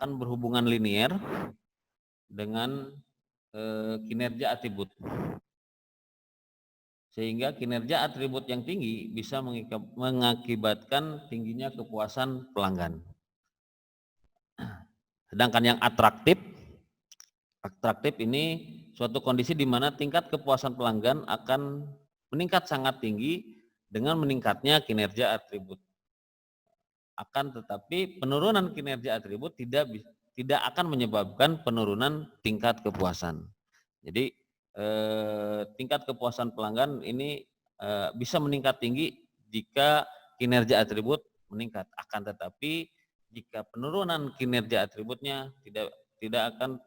akan berhubungan linier dengan kinerja atribut. Sehingga kinerja atribut yang tinggi bisa mengakibatkan tingginya kepuasan pelanggan. Sedangkan yang atraktif ini suatu kondisi di mana tingkat kepuasan pelanggan akan meningkat sangat tinggi dengan meningkatnya kinerja atribut. Akan tetapi penurunan kinerja atribut tidak akan menyebabkan penurunan tingkat kepuasan. Jadi tingkat kepuasan pelanggan ini bisa meningkat tinggi jika kinerja atribut meningkat. Akan tetapi jika penurunan kinerja atributnya tidak akan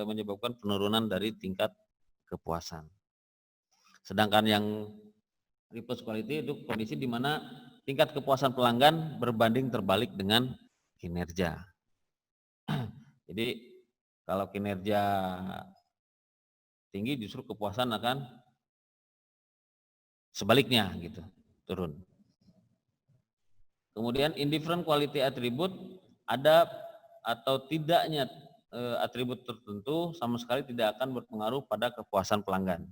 menyebabkan penurunan dari tingkat kepuasan. Sedangkan yang reverse quality itu kondisi di mana tingkat kepuasan pelanggan berbanding terbalik dengan kinerja. Jadi kalau kinerja tinggi justru kepuasan akan sebaliknya gitu, turun. Kemudian indifferent quality attribute, ada atau tidaknya atribut tertentu sama sekali tidak akan berpengaruh pada kepuasan pelanggan.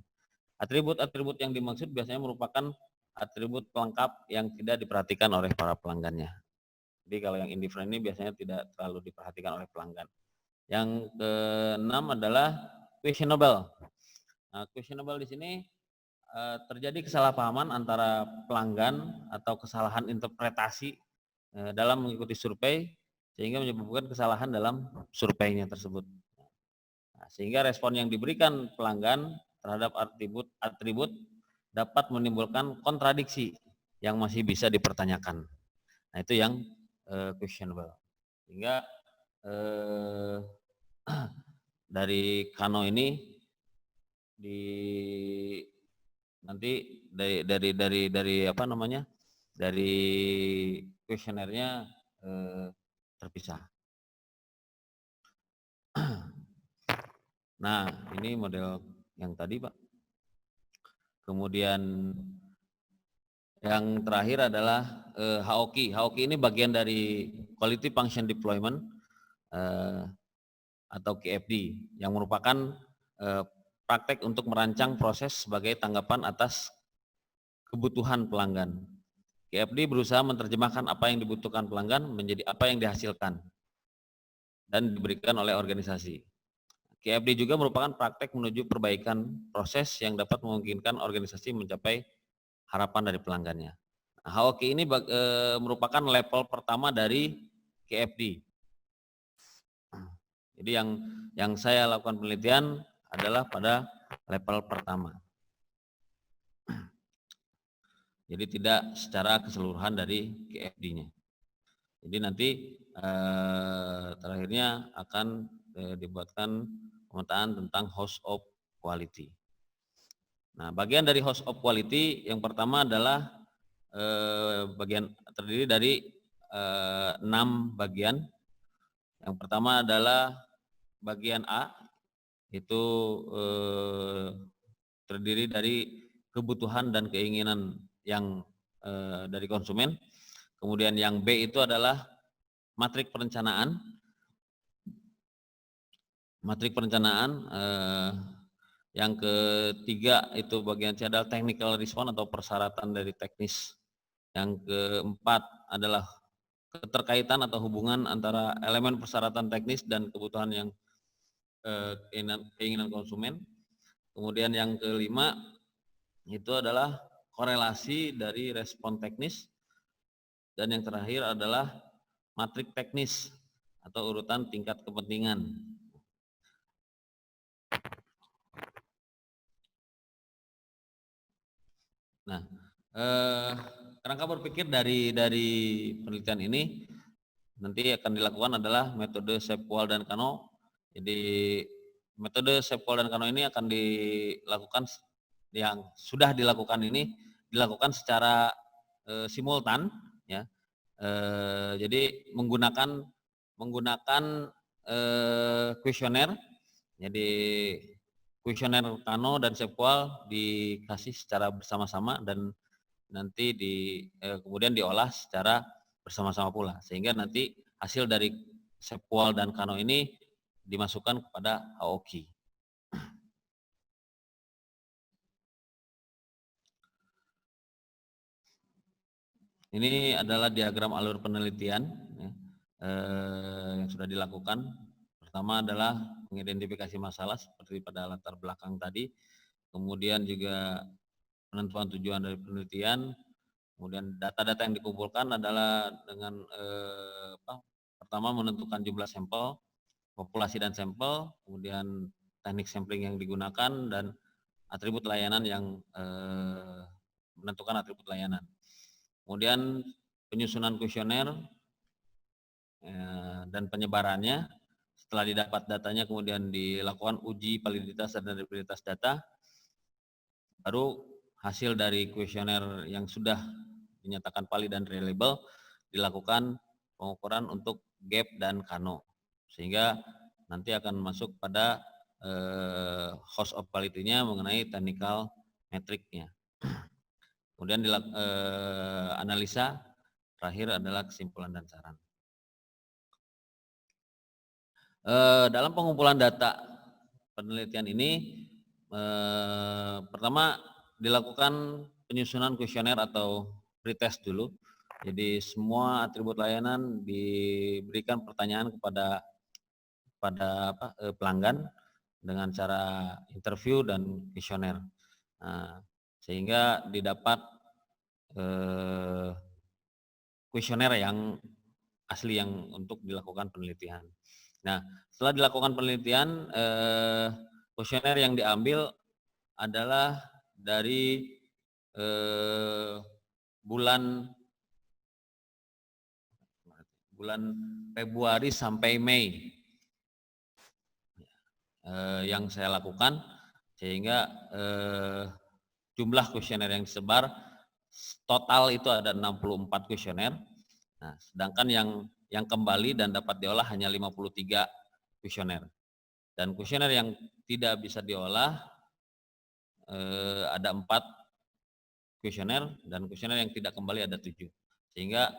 Atribut-atribut yang dimaksud biasanya merupakan atribut pelengkap yang tidak diperhatikan oleh para pelanggannya. Jadi kalau yang indifferent ini biasanya tidak terlalu diperhatikan oleh pelanggan. Yang keenam adalah questionable. Nah, questionable di sini terjadi kesalahpahaman antara pelanggan atau kesalahan interpretasi dalam mengikuti survei sehingga menyebabkan kesalahan dalam surveinya tersebut. Nah, sehingga respon yang diberikan pelanggan terhadap atribut dapat menimbulkan kontradiksi yang masih bisa dipertanyakan. Nah, itu yang questionable. Sehingga dari Kano ini nanti dari apa namanya, dari kuesionernya terpisah. Nah, ini model yang tadi, Pak. Kemudian yang terakhir adalah HOQ. HOQ ini bagian dari Quality Function Deployment atau QFD yang merupakan praktek untuk merancang proses sebagai tanggapan atas kebutuhan pelanggan. QFD berusaha menerjemahkan apa yang dibutuhkan pelanggan menjadi apa yang dihasilkan dan diberikan oleh organisasi. QFD juga merupakan praktek menuju perbaikan proses yang dapat memungkinkan organisasi mencapai harapan dari pelanggannya. Nah, HOQ ini merupakan level pertama dari QFD. Jadi yang saya lakukan penelitian adalah pada level pertama. Jadi tidak secara keseluruhan dari QFD-nya. Jadi nanti terakhirnya akan dibuatkan pemetaan tentang host of quality. Nah, bagian dari host of quality yang pertama adalah bagian terdiri dari 6 bagian. Yang pertama adalah bagian A, itu terdiri dari kebutuhan dan keinginan yang dari konsumen. Kemudian yang B itu adalah matrik perencanaan. Matrik perencanaan. Yang ketiga itu bagian C adalah technical response atau persyaratan dari teknis. Yang keempat adalah keterkaitan atau hubungan antara elemen persyaratan teknis dan kebutuhan yang keinginan konsumen. Kemudian yang kelima itu adalah korelasi dari respon teknis. Dan yang terakhir adalah matrik teknis atau urutan tingkat kepentingan. Nah, kerangka berpikir dari penelitian ini nanti akan dilakukan adalah metode Sepwall dan Kano. Jadi metode Sepwall dan Kano ini akan dilakukan, yang sudah dilakukan ini dilakukan secara simultan, ya. Jadi menggunakan kuesioner. Jadi kuesioner Kano dan Sepwall dikasih secara bersama-sama dan nanti kemudian diolah secara bersama-sama pula, sehingga nanti hasil dari Sepwall dan Kano ini dimasukkan kepada Aoki. Ini adalah diagram alur penelitian ya, yang sudah dilakukan. Pertama adalah mengidentifikasi masalah seperti pada latar belakang tadi, kemudian juga penentuan tujuan dari penelitian, kemudian data-data yang dikumpulkan adalah dengan pertama menentukan jumlah sampel, populasi dan sampel, kemudian teknik sampling yang digunakan, dan atribut layanan yang menentukan atribut layanan. Kemudian penyusunan kuesioner dan penyebarannya. Setelah didapat datanya kemudian dilakukan uji validitas dan reliabilitas data. Baru hasil dari kuesioner yang sudah dinyatakan valid dan reliable dilakukan pengukuran untuk gap dan Kano. Sehingga nanti akan masuk pada host of quality-nya mengenai technical metric-nya. Kemudian analisa, terakhir adalah kesimpulan dan saran. Dalam pengumpulan data penelitian ini, pertama dilakukan penyusunan kuesioner atau pretest dulu. Jadi semua atribut layanan diberikan pertanyaan kepada pelanggan dengan cara interview dan kuesioner. Nah, sehingga didapat kuesioner yang asli yang untuk dilakukan penelitian. Nah, setelah dilakukan penelitian, kuesioner yang diambil adalah dari bulan Februari sampai Mei yang saya lakukan, sehingga jumlah kuesioner yang disebar total itu ada 64 kuesioner. Nah, sedangkan yang kembali dan dapat diolah hanya 53 kuesioner. Dan kuesioner yang tidak bisa diolah ada 4 kuesioner, dan kuesioner yang tidak kembali ada 7. Sehingga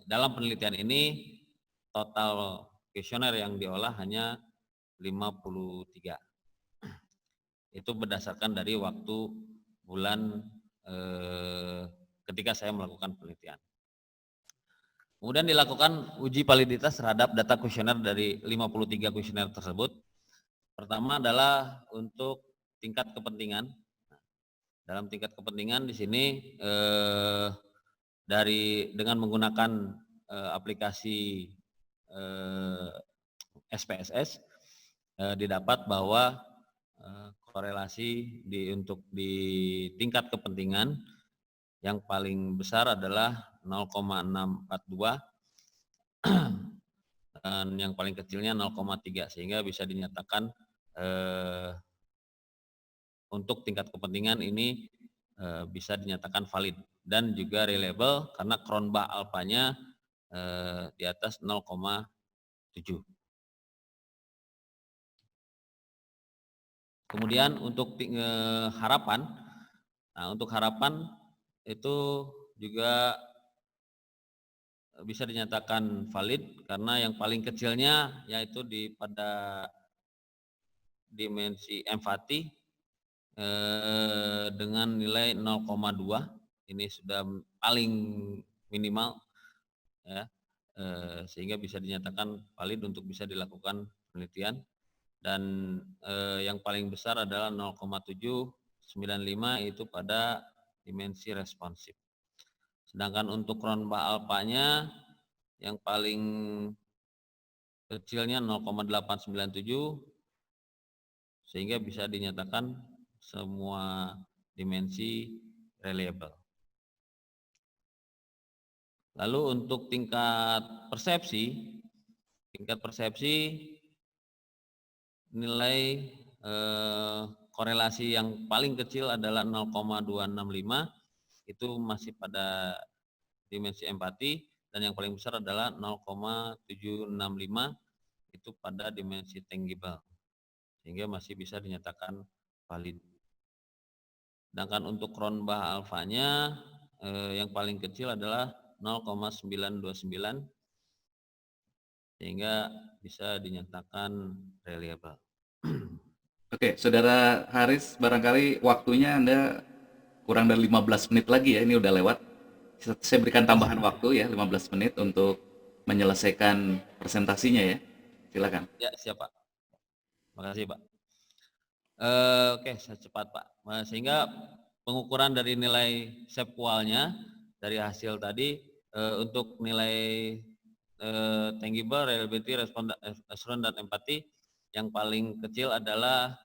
dalam penelitian ini total kuesioner yang diolah hanya 53. Itu berdasarkan dari waktu bulan ketika saya melakukan penelitian. Kemudian dilakukan uji validitas terhadap data kuesioner dari 53 kuesioner tersebut. Pertama adalah untuk tingkat kepentingan. Dalam tingkat kepentingan di sini dengan menggunakan aplikasi SPSS didapat bahwa korelasi untuk di tingkat kepentingan yang paling besar adalah 0,642 dan yang paling kecilnya 0,3, sehingga bisa dinyatakan untuk tingkat kepentingan ini bisa dinyatakan valid dan juga reliable karena Cronbach alpanya di atas 0,7. Kemudian untuk harapan, nah untuk harapan itu juga bisa dinyatakan valid karena yang paling kecilnya yaitu pada dimensi empati dengan nilai 0,2, ini sudah paling minimal ya, sehingga bisa dinyatakan valid untuk bisa dilakukan penelitian. Dan yang paling besar adalah 0,795 itu pada dimensi responsif. Sedangkan untuk Cronbach alpanya yang paling kecilnya 0,897 sehingga bisa dinyatakan semua dimensi reliable. Lalu untuk tingkat persepsi nilai korelasi yang paling kecil adalah 0,265, itu masih pada dimensi empati, dan yang paling besar adalah 0,765 itu pada dimensi tangible, sehingga masih bisa dinyatakan valid. Sedangkan untuk Cronbach alfanya yang paling kecil adalah 0,929 sehingga bisa dinyatakan reliable. Oke, Saudara Haris, barangkali waktunya Anda kurang dari 15 menit lagi ya, ini udah lewat. Saya berikan tambahan waktu ya, 15 menit untuk menyelesaikan presentasinya ya. Silakan. Ya, siap Pak. Makasih Pak. Oke, saya cepat Pak. Sehingga pengukuran dari nilai SEPQUAL-nya dari hasil tadi untuk nilai tangible, reliability, assurance, dan empati yang paling kecil adalah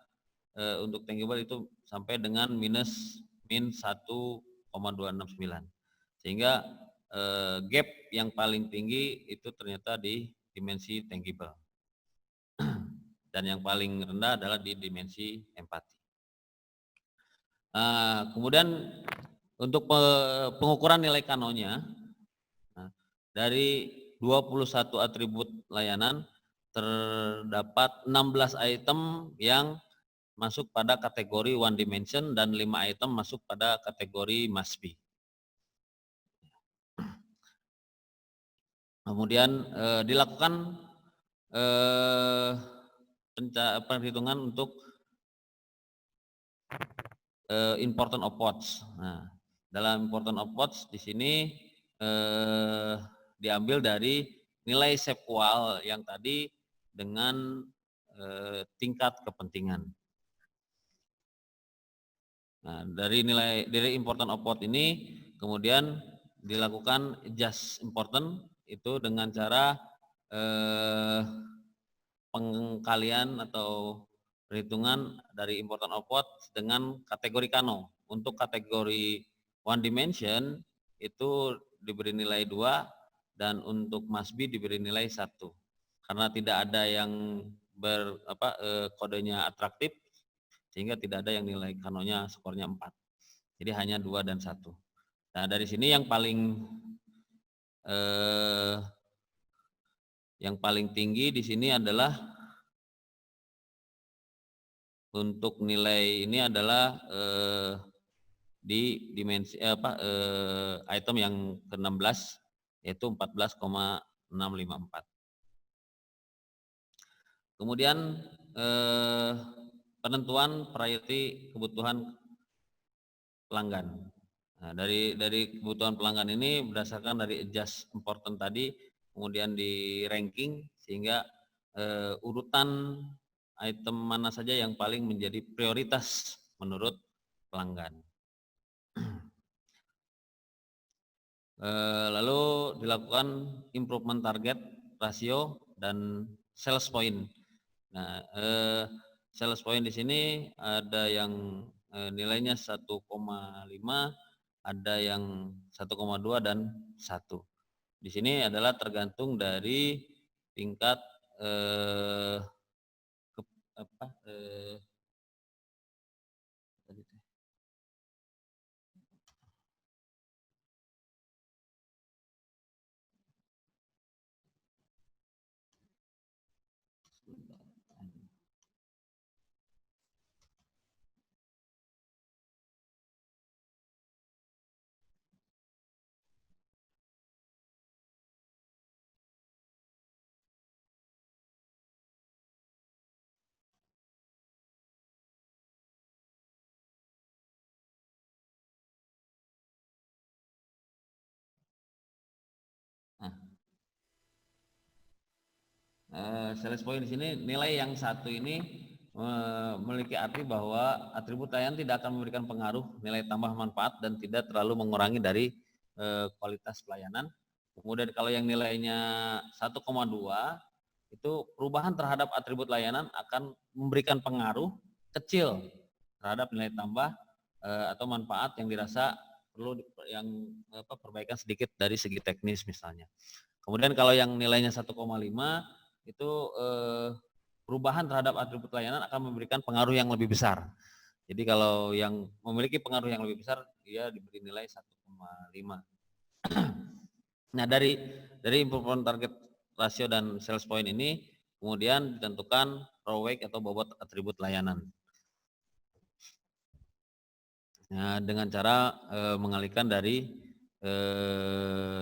untuk tangible itu sampai dengan min 1,269. Sehingga gap yang paling tinggi itu ternyata di dimensi tangible. Dan yang paling rendah adalah di dimensi empati. Kemudian untuk pengukuran nilai kanonya, dari 21 atribut layanan terdapat 16 item yang masuk pada kategori one dimension dan 5 item masuk pada kategori must be. Kemudian dilakukan perhitungan untuk important of pods. Nah, dalam important of pods di sini diambil dari nilai SEPQUAL yang tadi dengan tingkat kepentingan. Nah, dari important of pod ini kemudian dilakukan adjust important itu dengan cara pengkalian atau perhitungan dari important of pod dengan kategori kano. Untuk kategori one dimension itu diberi nilai 2 dan untuk must be diberi nilai 1. Karena tidak ada yang kodenya atraktif sehingga tidak ada yang nilai kanonya skornya 4. Jadi hanya 2 dan 1. Nah, dari sini yang paling tinggi di sini adalah untuk nilai ini adalah di dimensi item yang ke-16 yaitu 14,654. Kemudian penentuan priority kebutuhan pelanggan. Nah, dari kebutuhan pelanggan ini berdasarkan dari adjust important tadi, kemudian di ranking sehingga urutan item mana saja yang paling menjadi prioritas menurut pelanggan. Lalu dilakukan improvement target, rasio, dan sales point. Nah, sales point di sini ada yang nilainya 1,5, ada yang 1,2 dan 1. Di sini adalah tergantung dari tingkat sales point di sini nilai yang 1 ini memiliki arti bahwa atribut layanan tidak akan memberikan pengaruh nilai tambah manfaat dan tidak terlalu mengurangi dari kualitas pelayanan. Kemudian kalau yang nilainya 1,2 itu perubahan terhadap atribut layanan akan memberikan pengaruh kecil terhadap nilai tambah atau manfaat yang dirasa perlu perbaikan sedikit dari segi teknis misalnya. Kemudian kalau yang nilainya 1,5 itu perubahan terhadap atribut layanan akan memberikan pengaruh yang lebih besar. Jadi kalau yang memiliki pengaruh yang lebih besar dia diberi nilai 1,5. Nah, dari improvement target rasio dan sales point ini kemudian ditentukan ROWAC atau bobot atribut layanan. Nah, dengan cara mengalihkan dari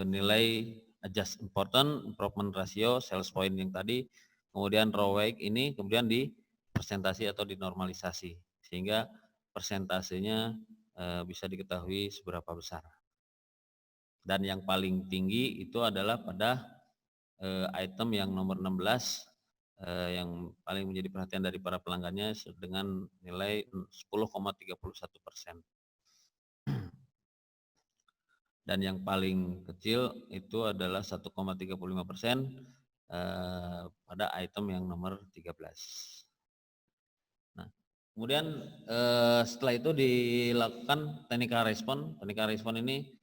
nilai adjust important, improvement ratio, sales point yang tadi, kemudian ROIC ini kemudian di presentasi atau dinormalisasi sehingga persentasenya bisa diketahui seberapa besar. Dan yang paling tinggi itu adalah pada item yang nomor 16 yang paling menjadi perhatian dari para pelanggannya dengan nilai 10,31%. Dan yang paling kecil itu adalah 1,35% pada item yang nomor 13. Nah, kemudian setelah itu dilakukan technical respon. Technical respon ini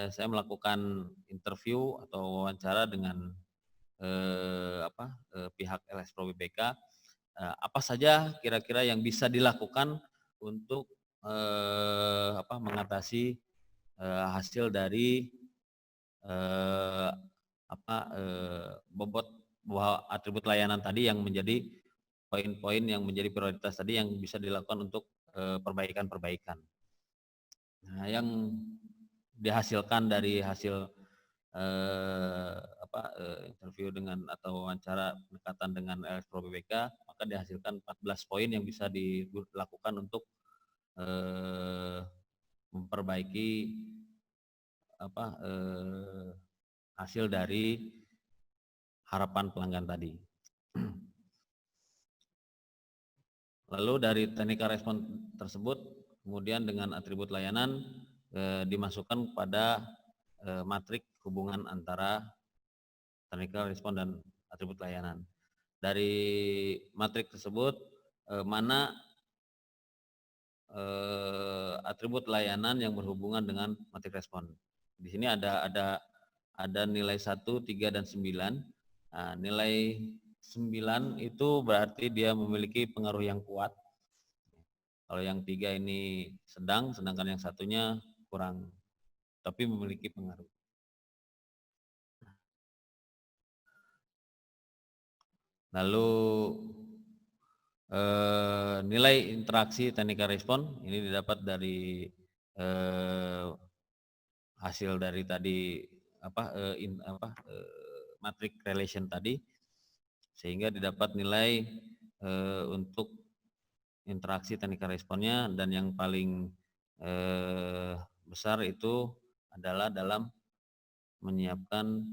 saya melakukan interview atau wawancara dengan pihak LS Pro BPK. Apa saja kira-kira yang bisa dilakukan untuk mengatasi hasil dari bobot bahwa atribut layanan tadi yang menjadi poin-poin yang menjadi prioritas tadi yang bisa dilakukan untuk perbaikan-perbaikan. Nah, yang dihasilkan dari hasil interview dengan atau wawancara pendekatan dengan LS Pro BPK, maka dihasilkan 14 poin yang bisa dilakukan untuk memperbaiki hasil dari harapan pelanggan tadi. Lalu dari technical respon tersebut, kemudian dengan atribut layanan dimasukkan pada matrik hubungan antara technical respon dan atribut layanan. Dari matrik tersebut, mana atribut layanan yang berhubungan dengan matrik respon. Di sini ada nilai 1, 3, dan 9. Nah, nilai 9 itu berarti dia memiliki pengaruh yang kuat. Kalau yang 3 ini sedang, sedangkan yang satunya kurang, tapi memiliki pengaruh. Lalu nilai interaksi technical respon ini didapat dari hasil dari tadi matrix relation tadi, sehingga didapat nilai untuk interaksi technical responnya, dan yang paling besar itu adalah dalam menyiapkan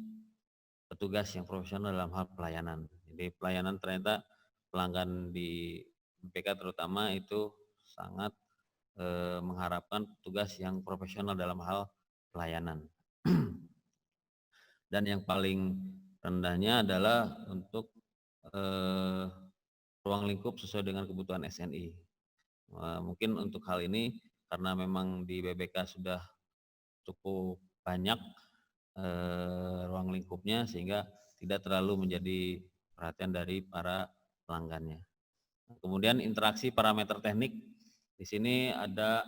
petugas yang profesional dalam hal pelayanan. Jadi pelayanan ternyata pelanggan di BPK terutama itu sangat mengharapkan petugas yang profesional dalam hal pelayanan. Dan yang paling rendahnya adalah untuk ruang lingkup sesuai dengan kebutuhan SNI. Mungkin untuk hal ini karena memang di BBK sudah cukup banyak ruang lingkupnya sehingga tidak terlalu menjadi perhatian dari para pelanggannya. Kemudian interaksi parameter teknik, di sini ada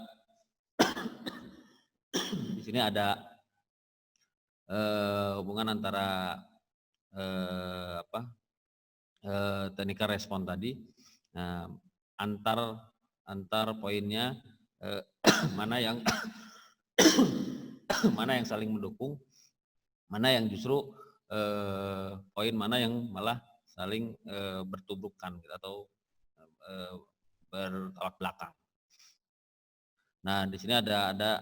hubungan antara technical respon tadi. Nah, antar poinnya mana yang mana yang saling mendukung, mana yang justru poin mana yang malah saling bertubuhkan gitu, atau bertolak belakang. Nah, di sini ada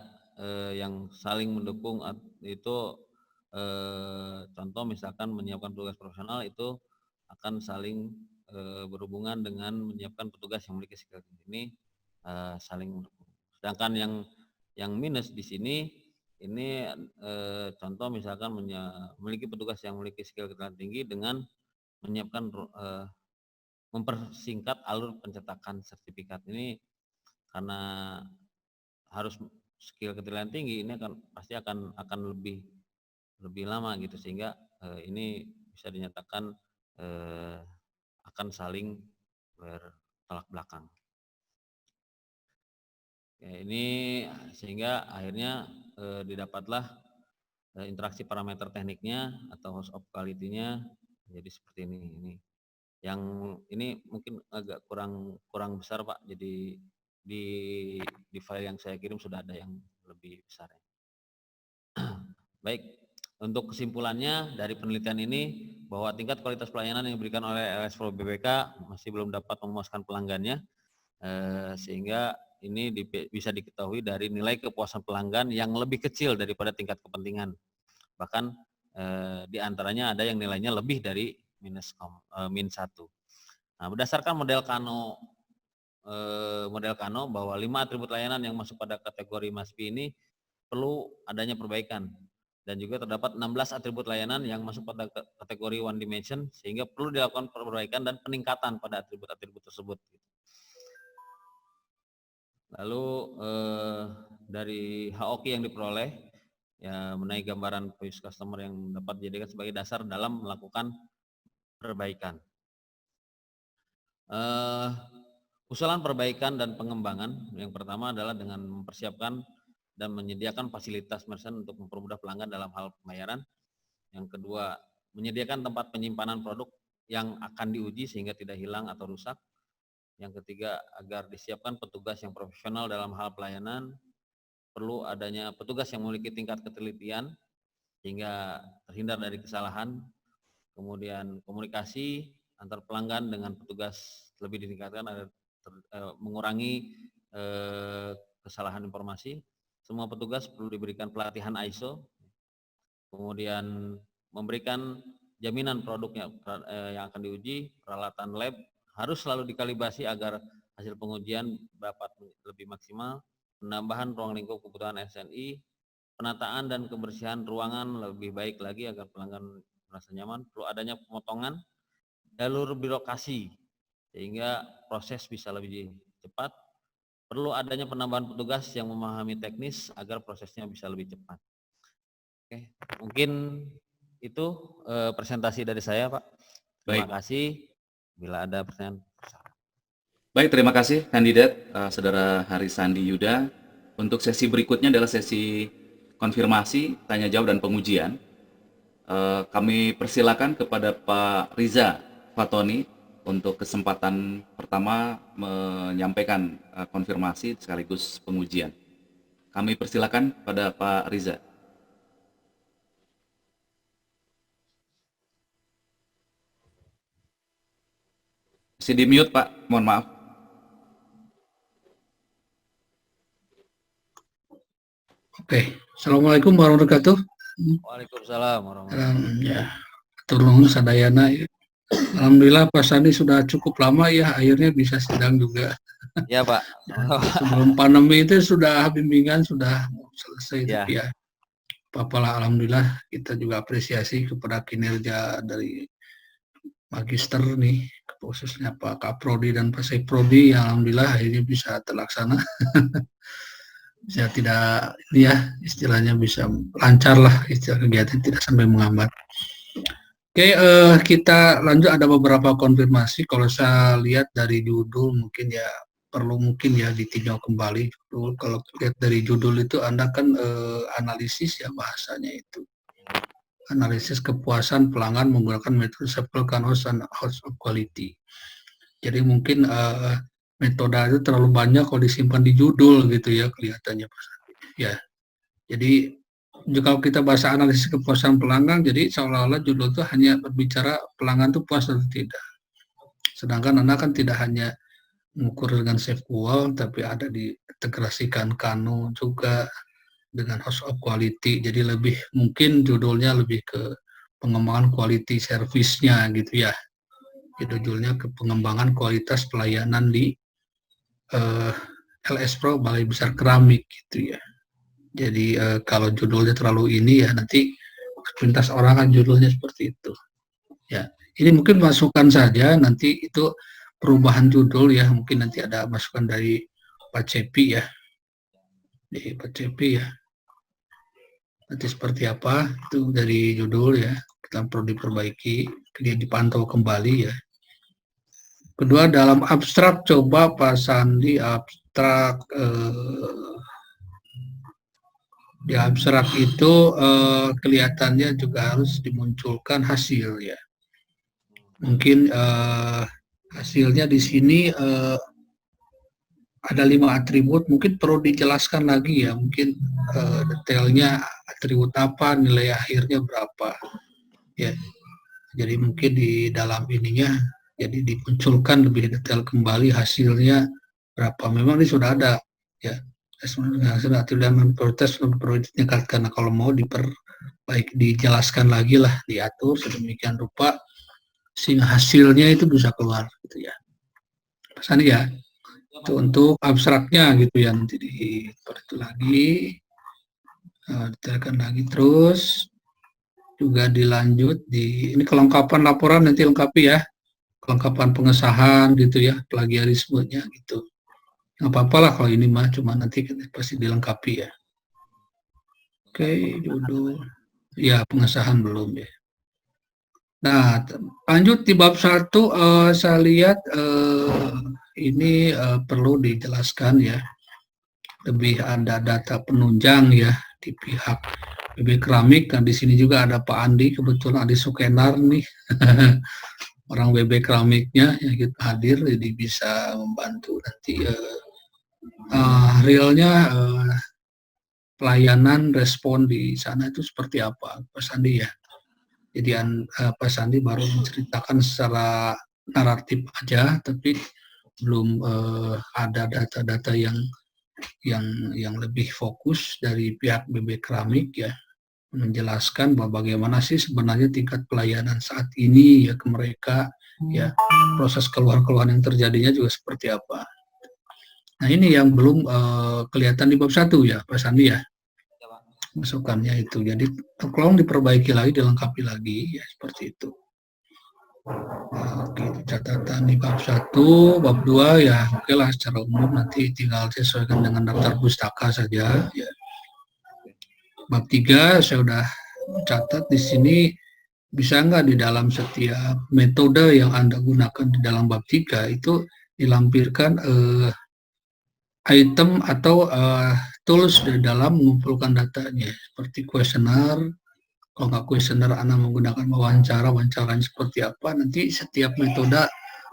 yang saling mendukung itu contoh misalkan menyiapkan petugas profesional itu akan saling berhubungan dengan menyiapkan petugas yang memiliki skill ini saling mendukung. Sedangkan yang minus di sini ini contoh misalkan memiliki petugas yang memiliki skill keterampilan tinggi dengan menyiapkan mempersingkat alur pencetakan sertifikat ini, karena harus skill keterampilan tinggi ini pasti akan lebih lama gitu, sehingga ini bisa dinyatakan akan saling bertolak belakang. Ya, ini sehingga akhirnya didapatlah interaksi parameter tekniknya atau host of quality-nya jadi seperti ini. Yang ini mungkin agak kurang besar Pak, jadi di file yang saya kirim sudah ada yang lebih besar. Baik, Untuk kesimpulannya dari penelitian ini bahwa tingkat kualitas pelayanan yang diberikan oleh LS Pro BPK masih belum dapat memuaskan pelanggannya, sehingga ini bisa diketahui dari nilai kepuasan pelanggan yang lebih kecil daripada tingkat kepentingan. Bahkan di antaranya ada yang nilainya lebih dari -1. Nah, berdasarkan model Kano bahwa 5 atribut layanan yang masuk pada kategori MASPI ini perlu adanya perbaikan, dan juga terdapat 16 atribut layanan yang masuk pada kategori one dimension, sehingga perlu dilakukan perbaikan dan peningkatan pada atribut-atribut tersebut. Lalu dari HOQ yang diperoleh ya menaik gambaran voice customer yang dapat dijadikan sebagai dasar dalam melakukan perbaikan. Usulan perbaikan dan pengembangan yang pertama adalah dengan mempersiapkan dan menyediakan fasilitas merchant untuk mempermudah pelanggan dalam hal pembayaran. Yang kedua, menyediakan tempat penyimpanan produk yang akan diuji sehingga tidak hilang atau rusak. Yang ketiga, agar disiapkan petugas yang profesional dalam hal pelayanan. Perlu adanya petugas yang memiliki tingkat ketelitian sehingga terhindar dari kesalahan. Kemudian komunikasi antar pelanggan dengan petugas lebih ditingkatkan agar mengurangi kesalahan informasi. Semua petugas perlu diberikan pelatihan ISO, kemudian memberikan jaminan produknya yang akan diuji, peralatan lab harus selalu dikalibrasi agar hasil pengujian dapat lebih maksimal, penambahan ruang lingkup kebutuhan SNI, penataan dan kebersihan ruangan lebih baik lagi agar pelanggan merasa nyaman, perlu adanya pemotongan jalur birokrasi sehingga proses bisa lebih cepat. Perlu adanya penambahan petugas yang memahami teknis agar prosesnya bisa lebih cepat. Oke, mungkin itu presentasi dari saya, Pak. Terima kasih. Bila ada pertanyaan. Baik, terima kasih kandidat Saudara Haris Sandi Yuda. Untuk sesi berikutnya adalah sesi konfirmasi, tanya jawab dan pengujian. Kami persilakan kepada Pak Riza Fatoni untuk kesempatan pertama menyampaikan konfirmasi sekaligus pengujian. Kami persilakan pada Pak Riza. Masih di mute, Pak. Mohon maaf. Oke. Assalamualaikum warahmatullahi wabarakatuh. Waalaikumsalam warahmatullahi wabarakatuh. Ya, turun sadayana. Alhamdulillah Pak Sandi sudah cukup lama ya, akhirnya bisa sidang juga. Ya Pak. Sebelum pandemi itu sudah bimbingan sudah selesai Ya. tapi ya apalah alhamdulillah kita juga apresiasi kepada kinerja dari Magister nih, khususnya Pak Kaprodi dan Pak Seprodi yang alhamdulillah akhirnya bisa terlaksana. Bisa tidak ya istilahnya bisa lancar lah, istilah kegiatan tidak sampai menghambat. Oke, kita lanjut, ada beberapa konfirmasi. Kalau saya lihat dari judul mungkin ya perlu mungkin ya ditinjau kembali. Kalau lihat dari judul itu Anda kan analisis ya bahasanya itu. Analisis kepuasan pelanggan menggunakan metode Sepal Canvas and House of Quality. Jadi mungkin metode itu terlalu banyak kalau disimpan di judul gitu ya kelihatannya Pak. Ya. Jadi kalau kita bahasa analisis kepuasan pelanggan, jadi seolah-olah judul itu hanya berbicara pelanggan itu puas atau tidak. Sedangkan Anda kan tidak hanya mengukur dengan SafeQual, tapi ada diintegrasikan Kano juga dengan House of Quality. Jadi lebih mungkin judulnya lebih ke pengembangan quality service-nya gitu ya. Judulnya ke pengembangan kualitas pelayanan di LS Pro Balai Besar Keramik gitu ya. Jadi kalau judulnya terlalu ini ya nanti pintas orang kan judulnya seperti itu. Ya, ini mungkin masukan saja, nanti itu perubahan judul ya, mungkin nanti ada masukan dari Pak Cepi ya. Di Pak Cepi ya. Nanti seperti apa itu dari judul ya, kita perlu diperbaiki, dia dipantau kembali ya. Kedua, dalam abstrak coba Pak Sandi abstrak di abstrak itu kelihatannya juga harus dimunculkan hasil ya. Mungkin hasilnya di sini ada 5 atribut, mungkin perlu dijelaskan lagi ya, mungkin detailnya atribut apa, nilai akhirnya berapa. Ya, jadi mungkin di dalam ininya, jadi dimunculkan lebih detail kembali hasilnya berapa. Memang ini sudah ada, ya. Hasil dan prioritas ditingkatkan. Nah, kalau mau dijelaskan lagi lah, diatur sedemikian rupa sehingga hasilnya itu bisa keluar, gitu ya. Pesan ya. Itu untuk abstraknya gitu ya, nanti itu lagi detailkan lagi, terus juga dilanjut ini kelengkapan laporan nanti lengkapi ya, kelengkapan pengesahan gitu ya, plagiarismenya gitu. Nggak apa-apa lah kalau ini mah, cuma nanti pasti dilengkapi ya. Oke, judul ya, pengesahan belum ya. Nah, lanjut di bab 1, saya lihat ini perlu dijelaskan ya, lebih ada data penunjang ya di pihak BB Keramik. Dan di sini juga ada Pak Andi, kebetulan Andi Sukenar nih, orang BB Keramiknya yang kita hadir, jadi bisa membantu nanti realnya pelayanan respon di sana itu seperti apa, Pak Sandi ya. Jadi Pak Sandi baru menceritakan secara naratif aja, tapi belum ada data-data yang lebih fokus dari pihak BB Keramik ya, menjelaskan bahwa bagaimana sih sebenarnya tingkat pelayanan saat ini ya ke mereka ya, proses keluhan-keluhan yang terjadinya juga seperti apa. Nah, ini yang belum kelihatan di bab 1 ya Pak Sandi ya, masukannya itu. Jadi tolong diperbaiki lagi, dilengkapi lagi ya, seperti itu. Nah, gitu, catatan di bab 1, bab 2 ya oke lah, secara umum nanti tinggal sesuaikan dengan daftar pustaka saja ya. Bab 3 saya udah catat di sini, bisa nggak di dalam setiap metode yang Anda gunakan di dalam bab 3 itu dilampirkan item atau tools di dalam mengumpulkan datanya, seperti kuesioner. Kalau nggak kuesioner, Anda menggunakan wawancaranya seperti apa, nanti setiap metode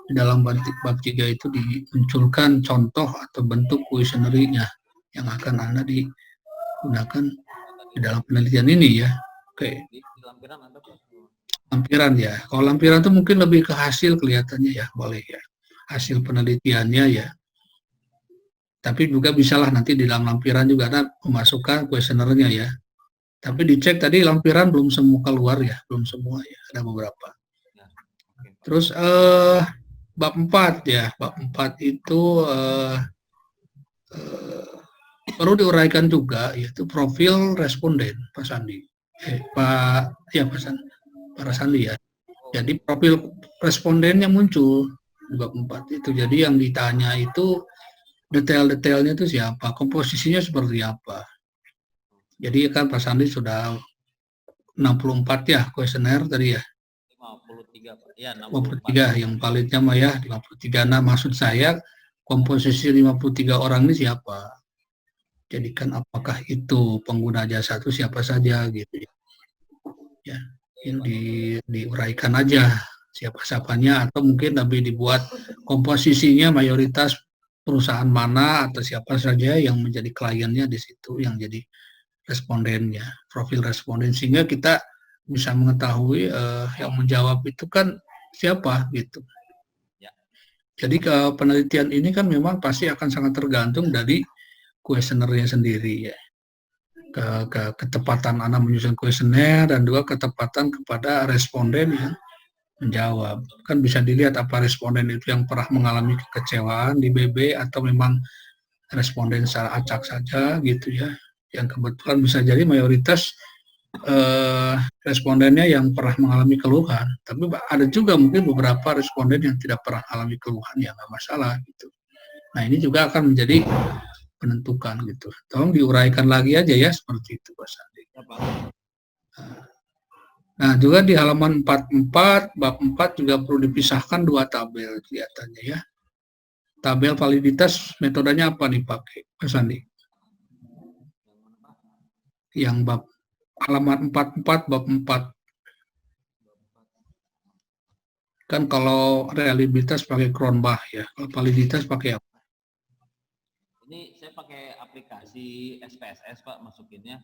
di dalam bab 3 itu dimunculkan contoh atau bentuk kuesionernya yang akan Anda digunakan di dalam penelitian ini ya. Oke. Lampiran ya. Kalau lampiran itu mungkin lebih ke hasil kelihatannya ya, boleh ya. Hasil penelitiannya ya. Tapi juga bisalah nanti di dalam lampiran juga ada memasukkan kuesionernya ya. Tapi dicek tadi lampiran belum semua keluar ya, belum semua ya, ada beberapa. Terus bab 4 ya, bab 4 itu perlu diuraikan juga, yaitu profil responden Pak Sandi. Pak Sandi ya. Jadi profil respondennya muncul di bab 4 itu. Jadi yang ditanya itu detail-detailnya itu siapa, komposisinya seperti apa. Jadi kan Pak Sandi sudah 64 ya kuesioner tadi ya. 53 Pak. Ya, 53 yang validnya mah ya 53. Nah, maksud saya komposisi 53 orang ini siapa? Jadi kan apakah itu pengguna jasa itu siapa saja gitu ya. Ya, ini diuraikan aja siapa-siapanya, atau mungkin lebih dibuat komposisinya mayoritas perusahaan mana atau siapa saja yang menjadi kliennya di situ, yang jadi respondennya, profil responden, sehingga kita bisa mengetahui yang menjawab itu kan siapa gitu. Ya. Jadi ke penelitian ini kan memang pasti akan sangat tergantung dari kuesionernya sendiri ya. Ketepatan Anda menyusun kuesioner dan juga ketepatan kepada responden yang menjawab. Kan bisa dilihat apa responden itu yang pernah mengalami kekecewaan di BB atau memang responden secara acak saja gitu ya. Yang kebetulan bisa jadi mayoritas respondennya yang pernah mengalami keluhan. Tapi ada juga mungkin beberapa responden yang tidak pernah mengalami keluhan, ya nggak masalah gitu. Nah, ini juga akan menjadi penentukan gitu. Tolong diuraikan lagi aja ya seperti itu Pak Sandi. Nah, juga di halaman 44 bab 4 juga perlu dipisahkan 2 tabel kelihatannya ya. Tabel validitas metodenya apa nih pakai Pak Sandi? Yang bab halaman 44 bab 4. Kan kalau reliabilitas pakai Cronbach ya, kalau validitas pakai apa? Ini saya pakai aplikasi SPSS Pak, masukinnya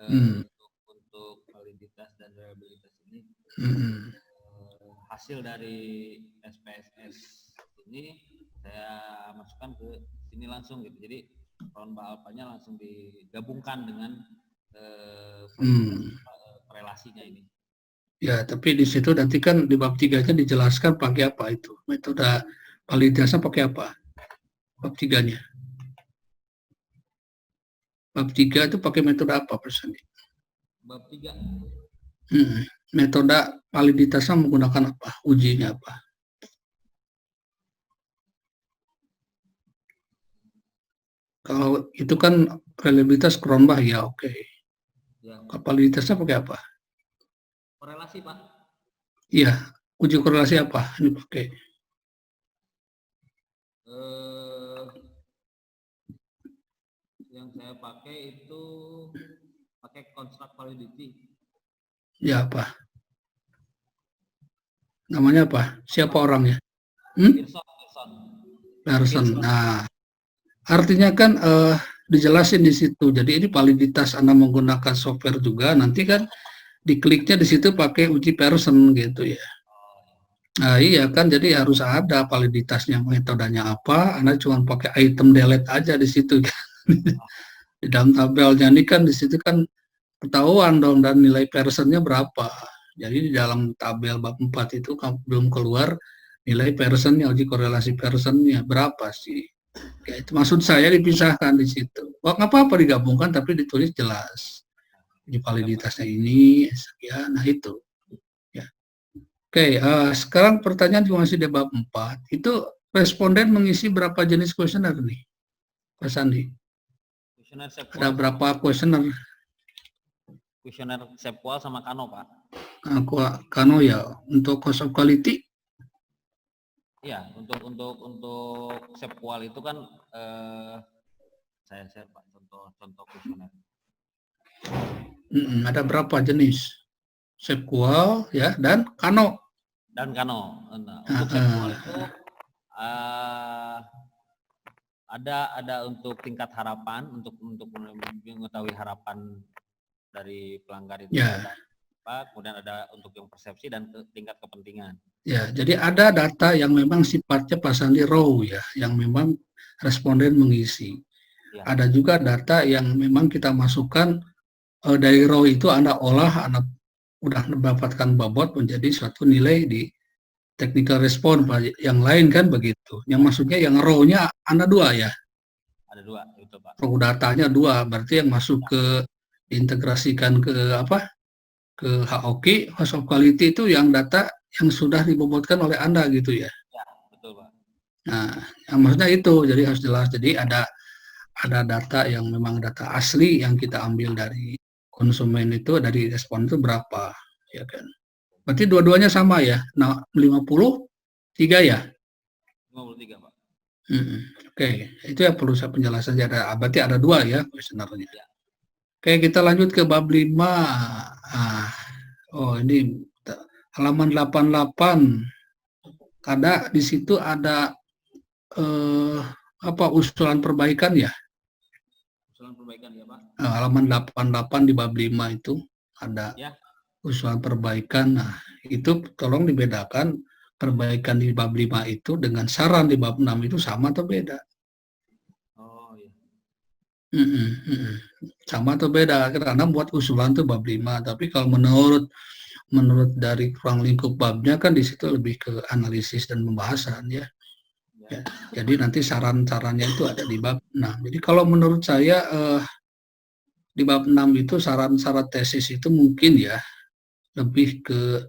Hmm. untuk validitas dan reliabilitas ini. Hmm. Hasil dari SPSS ini saya masukkan ke sini langsung gitu. Jadi round alpanya langsung digabungkan dengan korelasinya ini. Ya, tapi di situ nanti kan di bab 3-nya dijelaskan pakai apa itu. Metode validasinya pakai apa? Bab 3-nya. Bab 3 itu pakai metode apa, Pak Sandi? Bab 3. Metode validitasnya menggunakan apa? Ujinya apa? Kalau itu kan reliabilitas Cronbach ya, oke. Ya. Validitasnya pakai apa? Korelasi Pak. Iya, uji korelasi apa? Ini pakai. Yang saya pakai itu pakai construct validity. Ya apa? Namanya apa? Siapa orangnya? Pearson. Nah, artinya kan dijelasin di situ. Jadi ini validitas Anda menggunakan software juga. Nanti kan dikliknya di situ pakai uji Pearson gitu ya. Nah iya kan, jadi harus ada validitasnya, metodenya apa. Anda cuma pakai item delete aja di situ. Di dalam tabelnya ini kan di situ kan ketahuan dong dan nilai Pearsonnya berapa. Jadi di dalam tabel bab 4 itu belum keluar nilai Pearsonnya, uji korelasi Pearsonnya berapa sih. Ya, itu maksud saya dipisahkan di situ. Wah, nggak apa-apa digabungkan tapi ditulis jelas. Di validitasnya ini, ya, nah itu. Ya. Oke, sekarang pertanyaan masih di bab 4. Itu responden mengisi berapa jenis kuesioner nih, Pak Sandi? Ada berapa kuesioner? Kuesioner Sepwal sama Kano, Pak. Kano ya, untuk cost of quality? Iya, untuk Sepwal itu kan saya share Pak contoh kuesioner. Ada berapa jenis? Sepwal ya dan Kano. Dan Kano. Nah, untuk Sepwal itu ada untuk tingkat harapan, untuk mengetahui harapan dari pelanggar itu ya. ada apa, kemudian ada untuk yang persepsi dan tingkat kepentingan. Ya, jadi ada data yang memang sifatnya Pak Sandi raw ya, yang memang responden mengisi. Ya. Ada juga data yang memang kita masukkan dari raw itu Anda olah, Anda udah mendapatkan bobot menjadi suatu nilai di technical response, yang lain kan begitu. Yang maksudnya yang raw-nya Anda dua ya? Ada dua, itu Pak. Raw datanya dua, berarti yang masuk ke diintegrasikan ke apa? Ke HOQ, host of quality itu yang data yang sudah dibobotkan oleh Anda gitu ya? Ya, betul Pak. Nah, yang maksudnya itu, jadi harus jelas. Jadi ada data yang memang data asli yang kita ambil dari konsumen itu, dari respon itu berapa, ya kan? Berarti dua-duanya sama ya? Nah, 53 ya? 53 Pak. Oke, itu yang perlu saya penjelasan. Berarti ada dua ya kuesionernya. Ya. Oke, kita lanjut ke bab 5. Ini halaman 88. Ada di situ ada usulan perbaikan ya? Usulan perbaikan ya Pak. Halaman 88 di bab 5 itu ada ya. Usulan perbaikan. Nah, itu tolong dibedakan, perbaikan di bab 5 itu dengan saran di bab 6 itu sama atau beda? Oh iya. Sama atau beda? Karena buat usulan tuh bab 5, tapi kalau menurut dari ruang lingkup babnya kan di situ lebih ke analisis dan pembahasan ya. Ya. Jadi nanti saran-sarannya itu ada di bab 6. Jadi kalau menurut saya di bab 6 itu saran-saran tesis itu mungkin ya lebih ke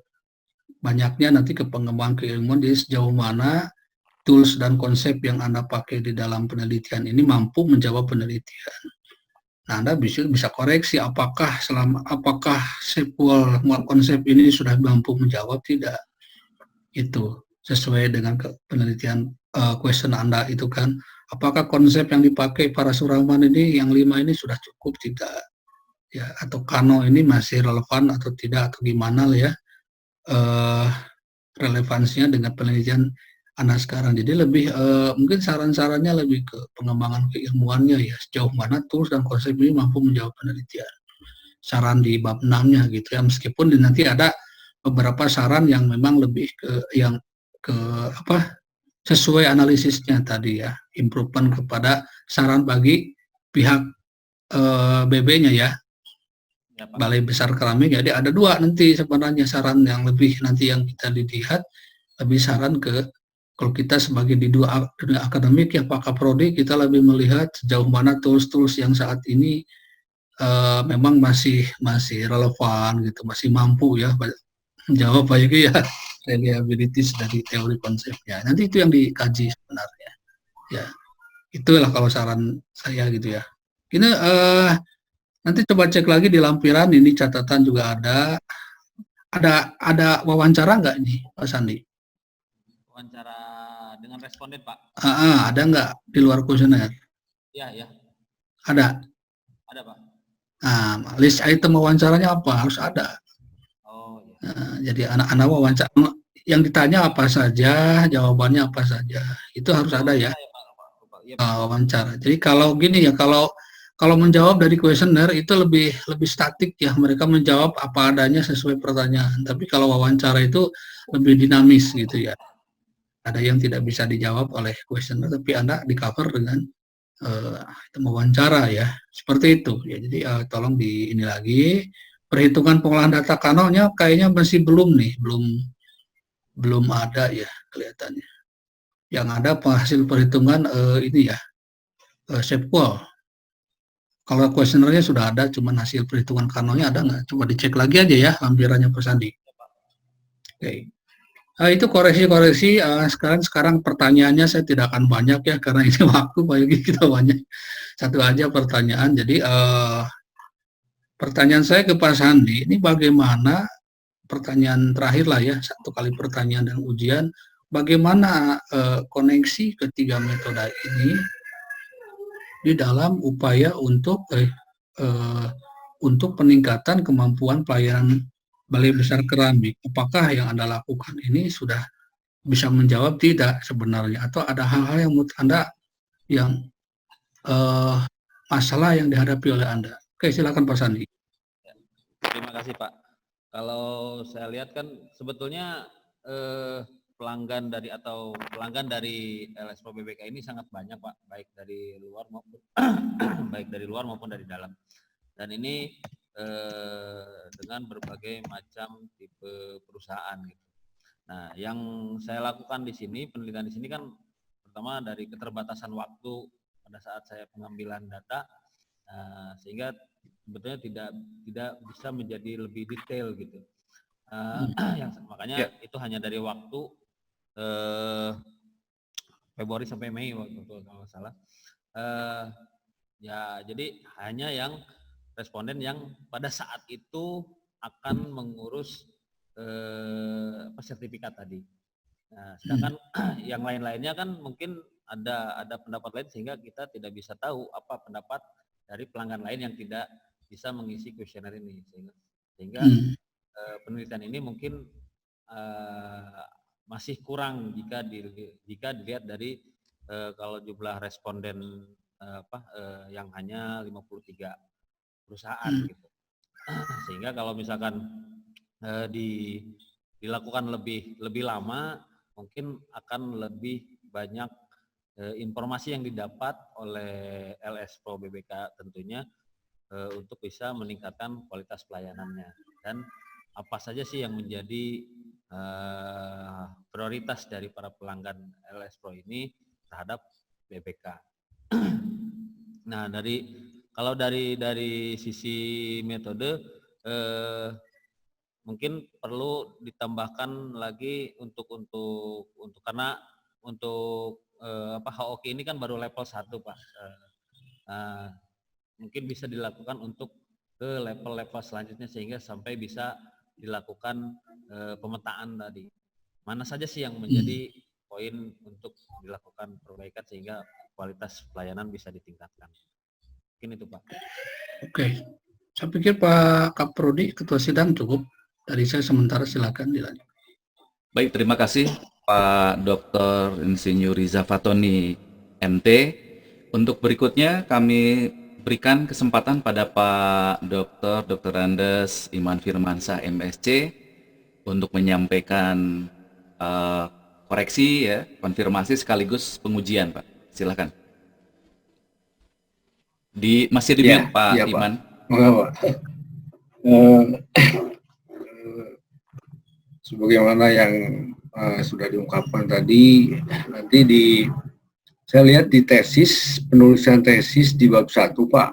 banyaknya nanti ke pengembangan keilmuan, jadi sejauh mana tools dan konsep yang Anda pakai di dalam penelitian ini mampu menjawab penelitian. Nah, Anda bisa koreksi apakah Sepwal konsep ini sudah mampu menjawab tidak. Itu sesuai dengan penelitian question Anda itu kan. Apakah konsep yang dipakai para suraman ini yang 5 ini sudah cukup tidak? Ya, atau Kano ini masih relevan atau tidak, atau gimana lah ya relevansinya dengan penelitian anak sekarang. Jadi lebih mungkin saran-sarannya lebih ke pengembangan keilmuannya ya, sejauh mana tools dan konsep ini mampu menjawab penelitian. Saran di bab 6-nya gitu ya, meskipun nanti ada beberapa saran yang memang lebih ke apa sesuai analisisnya tadi ya, improvement kepada saran bagi pihak BB-nya ya, Ya, Pak. Balai Besar Keramik. Jadi ada dua nanti sebenarnya saran yang lebih nanti yang kita dilihat, lebih saran ke kalau kita sebagai di dunia akademik ya Pak Kaprodi, kita lebih melihat sejauh mana tools-tools yang saat ini memang masih relevan gitu, masih mampu ya menjawab banyak ya reliabilities dari teori konsepnya. Nanti itu yang dikaji sebenarnya. Ya, itulah kalau saran saya gitu ya. Ini nanti coba cek lagi di lampiran, ini catatan juga ada. Ada wawancara nggak nih, Pak Sandi? Wawancara dengan responden, Pak. Ada nggak di luar kuesioner? Ya, ya. Ada. Ada, Pak. Nah, list item wawancaranya apa? Harus ada. Oh, ya. Nah, jadi anak-anak wawancara yang ditanya apa saja, jawabannya apa saja, itu harus ada ya. Ya, Wawancara. Jadi kalau gini ya, kalau menjawab dari kuesioner itu lebih statik ya, mereka menjawab apa adanya sesuai pertanyaan. Tapi kalau wawancara itu lebih dinamis gitu ya. Ada yang tidak bisa dijawab oleh kuesioner, tapi Anda di cover dengan wawancara ya, seperti itu ya. Jadi tolong di ini lagi, perhitungan pengolahan data kanalnya kayaknya masih belum nih, belum ada ya kelihatannya. Yang ada hasil perhitungan ini ya, ShapeWall. Kalau kuesionernya sudah ada, cuman hasil perhitungan kanalnya ada nggak? Coba dicek lagi aja ya lampirannya Pak Sandi. Oke. Itu koreksi-koreksi. Sekarang pertanyaannya saya tidak akan banyak ya, karena ini waktu Pak Yogi kita banyak. Satu aja pertanyaan. Jadi pertanyaan saya ke Pak Sandi, ini bagaimana, pertanyaan terakhir lah ya, satu kali pertanyaan dan ujian, bagaimana koneksi ketiga metode ini di dalam upaya untuk peningkatan kemampuan pelayanan Balai Besar Keramik. Apakah yang Anda lakukan ini sudah bisa menjawab tidak sebenarnya, atau ada hal-hal yang menurut Anda yang masalah yang dihadapi oleh Anda? Oke, silakan Pak Sandi. Terima kasih, Pak. Kalau saya lihat kan sebetulnya pelanggan dari LS Pro BBK ini sangat banyak, Pak, baik dari luar maupun dari dalam. Dan ini dengan berbagai macam tipe perusahaan gitu. Nah, yang saya lakukan di sini, penelitian di sini kan pertama dari keterbatasan waktu pada saat saya pengambilan data, sehingga sebetulnya tidak bisa menjadi lebih detail gitu. Makanya itu hanya dari waktu Februari sampai Mei waktu itu kalau salah. Ya, jadi hanya yang responden yang pada saat itu akan mengurus sertifikat tadi. Nah, sedangkan yang lain-lainnya kan mungkin ada pendapat lain, sehingga kita tidak bisa tahu apa pendapat dari pelanggan lain yang tidak bisa mengisi kuesioner ini, sehingga penelitian ini mungkin masih kurang jika dilihat dari kalau jumlah responden yang hanya 53 perusahaan gitu. Sehingga kalau misalkan dilakukan lebih lama, mungkin akan lebih banyak informasi yang didapat oleh LS Pro BBK tentunya untuk bisa meningkatkan kualitas pelayanannya, dan apa saja sih yang menjadi prioritas dari para pelanggan LS Pro ini terhadap BBK. Nah, kalau dari sisi metode mungkin perlu ditambahkan lagi untuk karena untuk HOK ini kan baru level 1, Pak. Mungkin bisa dilakukan untuk ke level-level selanjutnya, sehingga sampai bisa dilakukan pemetaan tadi. Mana saja sih yang menjadi poin untuk dilakukan perbaikan sehingga kualitas pelayanan bisa ditingkatkan. Mungkin itu, Pak. Oke. Saya pikir Pak Kaprodi, Ketua Sidang, cukup. Dari saya sementara, silakan dilanjut. Baik, terima kasih Pak Dr. Insinyur Riza Fatoni MT. Untuk berikutnya kami berikan kesempatan pada Pak Dr. Andes Iman Firmansyah MSC untuk menyampaikan eh, koreksi ya, konfirmasi sekaligus pengujian, Pak. Silakan. Masih di mute, Ya, Pak iya Pak. Iman. Mengapa? Eh, sebagaimana yang sudah diungkapkan tadi, nanti saya lihat di tesis, penulisan tesis di bab 1, Pak.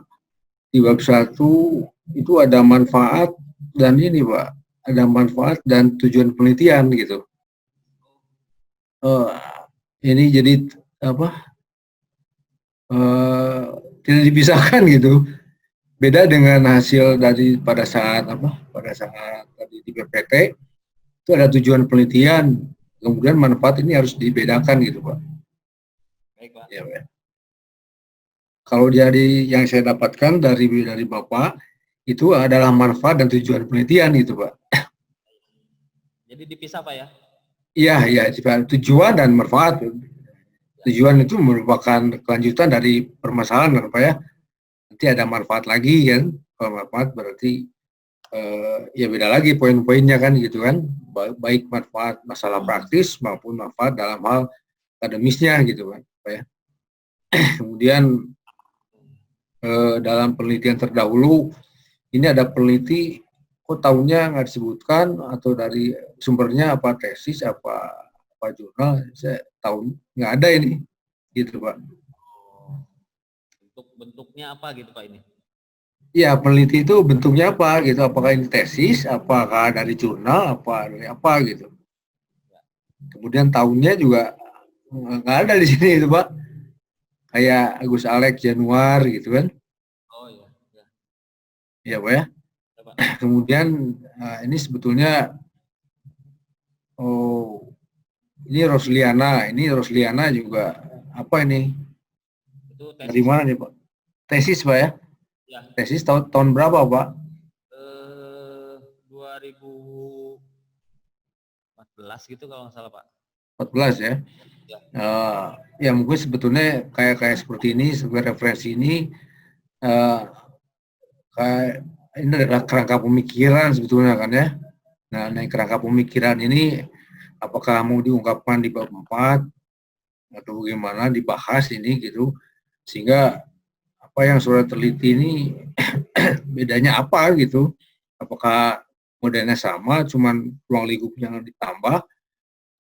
Di bab 1 itu ada manfaat dan ini, Pak, ada manfaat dan tujuan penelitian gitu. Ini jadi apa? Tidak dipisahkan gitu. Beda dengan hasil dari pada saat tadi di PPT itu ada tujuan penelitian, kemudian manfaat ini harus dibedakan gitu, Pak. Baik, Pak. Ya, Pak. Kalau dari yang saya dapatkan dari Bapak itu adalah manfaat dan tujuan penelitian gitu, Pak. Jadi dipisah, Pak ya? Iya, tujuan dan manfaat. Tujuan itu merupakan kelanjutan dari permasalahan, Pak ya. Nanti ada manfaat lagi kan. Kalau manfaat berarti ya beda lagi poin-poinnya kan gitu kan. Baik manfaat masalah praktis maupun manfaat dalam hal akademisnya gitu kan, Pak ya. Kemudian dalam penelitian terdahulu ini ada peneliti kok tahunnya nggak disebutkan atau dari sumbernya apa tesis apa jurnal, saya tahu nggak ada ini gitu, Pak. Bentuknya apa gitu, Pak, ini? Ya, peneliti itu bentuknya apa gitu, apakah ini tesis, apakah dari jurnal, apa dari apa gitu. Kemudian tahunnya juga nggak ada di sini itu, Pak. Kayak Agus Alex Januar gitu kan. Oh iya, ya. Iya, Pak ya. Ya, Pak. Kemudian ini sebetulnya ini Rosliana juga apa ini? Itu tesis. Dari mana nih, Pak? Tesis, Pak ya? Ya. Tesis tahun berapa, Pak? 2014 gitu kalau nggak salah, Pak. 14 ya? Ya mungkin sebetulnya kayak seperti ini, sebagai referensi ini kayak ini adalah kerangka pemikiran sebetulnya kan ya. Nah, kerangka pemikiran ini apakah mau diungkapkan di bab 4 atau bagaimana dibahas ini gitu, sehingga apa yang sudah teliti ini bedanya apa gitu, apakah modelnya sama cuman ruang lingkup yang ditambah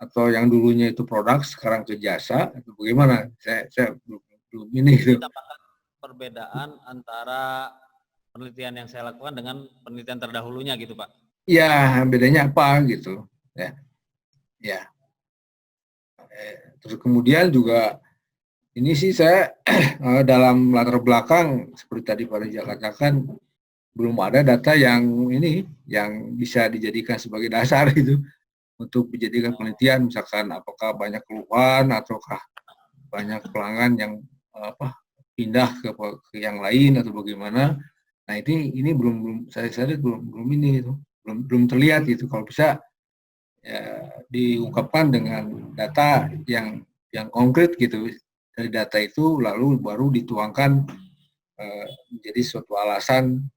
atau yang dulunya itu produk sekarang ke jasa atau bagaimana, saya belum ini gitu. Perbedaan antara penelitian yang saya lakukan dengan penelitian terdahulunya gitu, Pak. Ya, bedanya apa gitu ya. Terus kemudian juga ini sih saya dalam latar belakang seperti tadi Pak Reza katakan, belum ada data yang ini yang bisa dijadikan sebagai dasar itu untuk dijadikan penelitian, misalkan apakah banyak keluhan ataukah banyak pelanggan yang pindah ke yang lain atau bagaimana. Nah, ini belum saya lihat belum ini itu belum terlihat itu. Kalau bisa ya, diungkapkan dengan data yang konkret gitu. Dari data itu lalu baru dituangkan menjadi suatu alasan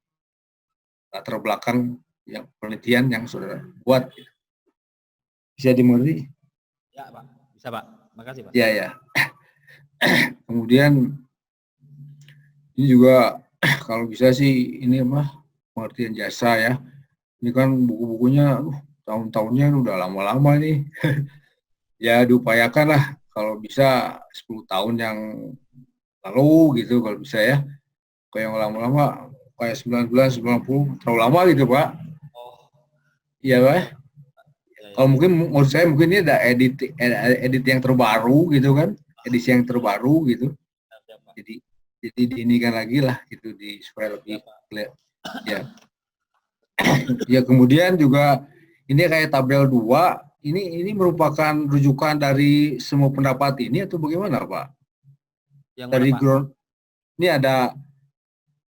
latar belakang yang penelitian yang sudah buat. Bisa dimengerti? Ya, Pak. Bisa, Pak. Makasih, Pak. Ya. Kemudian ini juga kalau bisa sih ini pengertian jasa ya. Ini kan buku-bukunya tahun-tahunnya udah lama-lama nih. Ya diupayakan lah kalau bisa 10 tahun yang lalu gitu kalau bisa ya. Kayak yang lama-lama kayak 1990 terlalu lama gitu, Pak. Iya, Pak. Kalau mungkin menurut saya mungkin ini ada edit yang terbaru gitu kan, edisi yang terbaru gitu. Jadi diinikan lagi lah gitu supaya lebih clear. Ya. Ya, kemudian juga ini kayak tabel 2, ini merupakan rujukan dari semua pendapat ini atau bagaimana, Pak? Yang dari mana, Pak? Ini ada